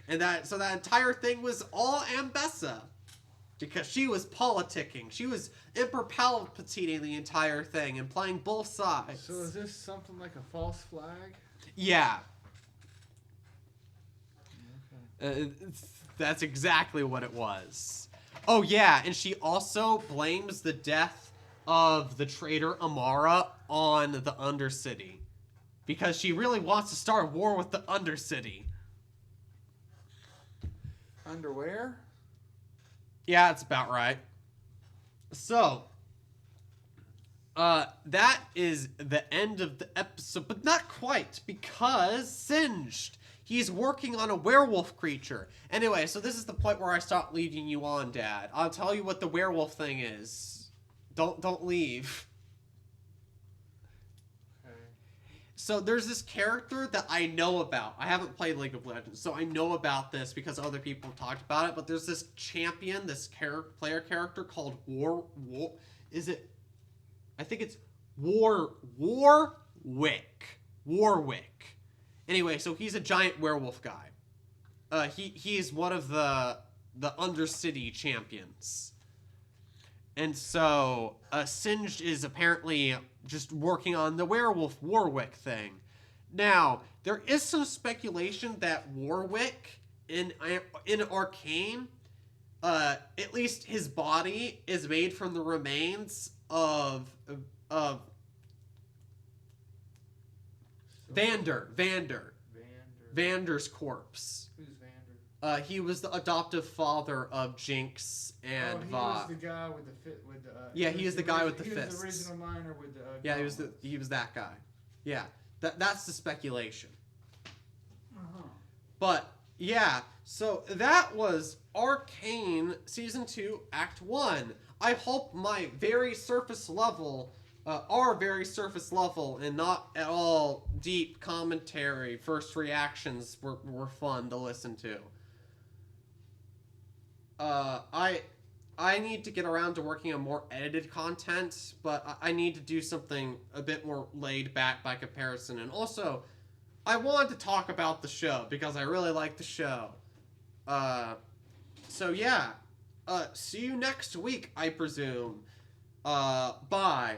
[SPEAKER 1] And that entire thing was all Ambessa. because she was politicking. She was Emperor Palpatining the entire thing and playing both sides.
[SPEAKER 2] So is this something like a false flag?
[SPEAKER 1] Yeah.
[SPEAKER 2] Okay.
[SPEAKER 1] That's exactly what it was. Oh, yeah, and she also blames the death of the traitor Amara on the Undercity. Because she really wants to start a war with the Undercity.
[SPEAKER 2] Underwear?
[SPEAKER 1] Yeah, that's about right. So, that is the end of the episode, but not quite, because Singed, he's working on a werewolf creature. Anyway, so this is the point where I stop leading you on, Dad. I'll tell you what the werewolf thing is. Don't leave.
[SPEAKER 2] Okay.
[SPEAKER 1] So there's this character that I know about. I haven't played League of Legends, so I know about this because other people talked about it. But there's this champion, this player character called I think it's Warwick. Anyway, so he's a giant werewolf guy. He's one of the Undercity champions. And so, Singed is apparently just working on the werewolf Warwick thing. Now, there is some speculation that Warwick in Arcane, at least his body is made from the remains of Vander's corpse.
[SPEAKER 2] Who's Vander?
[SPEAKER 1] He was the adoptive father of Jinx and
[SPEAKER 2] he
[SPEAKER 1] Va.
[SPEAKER 2] was the guy with the fit with the.
[SPEAKER 1] Yeah, he is the guy with the
[SPEAKER 2] He
[SPEAKER 1] fists.
[SPEAKER 2] was the original miner with the.
[SPEAKER 1] Yeah, he was that guy. Yeah, that's the speculation. But yeah, so that was Arcane Season 2, Act 1. I hope my very surface level, our very surface level, and not at all deep commentary, first reactions were fun to listen to. I need to get around to working on more edited content, but I need to do something a bit more laid back by comparison. And also, I wanted to talk about the show because I really like the show. So yeah, see you next week, I presume. Bye.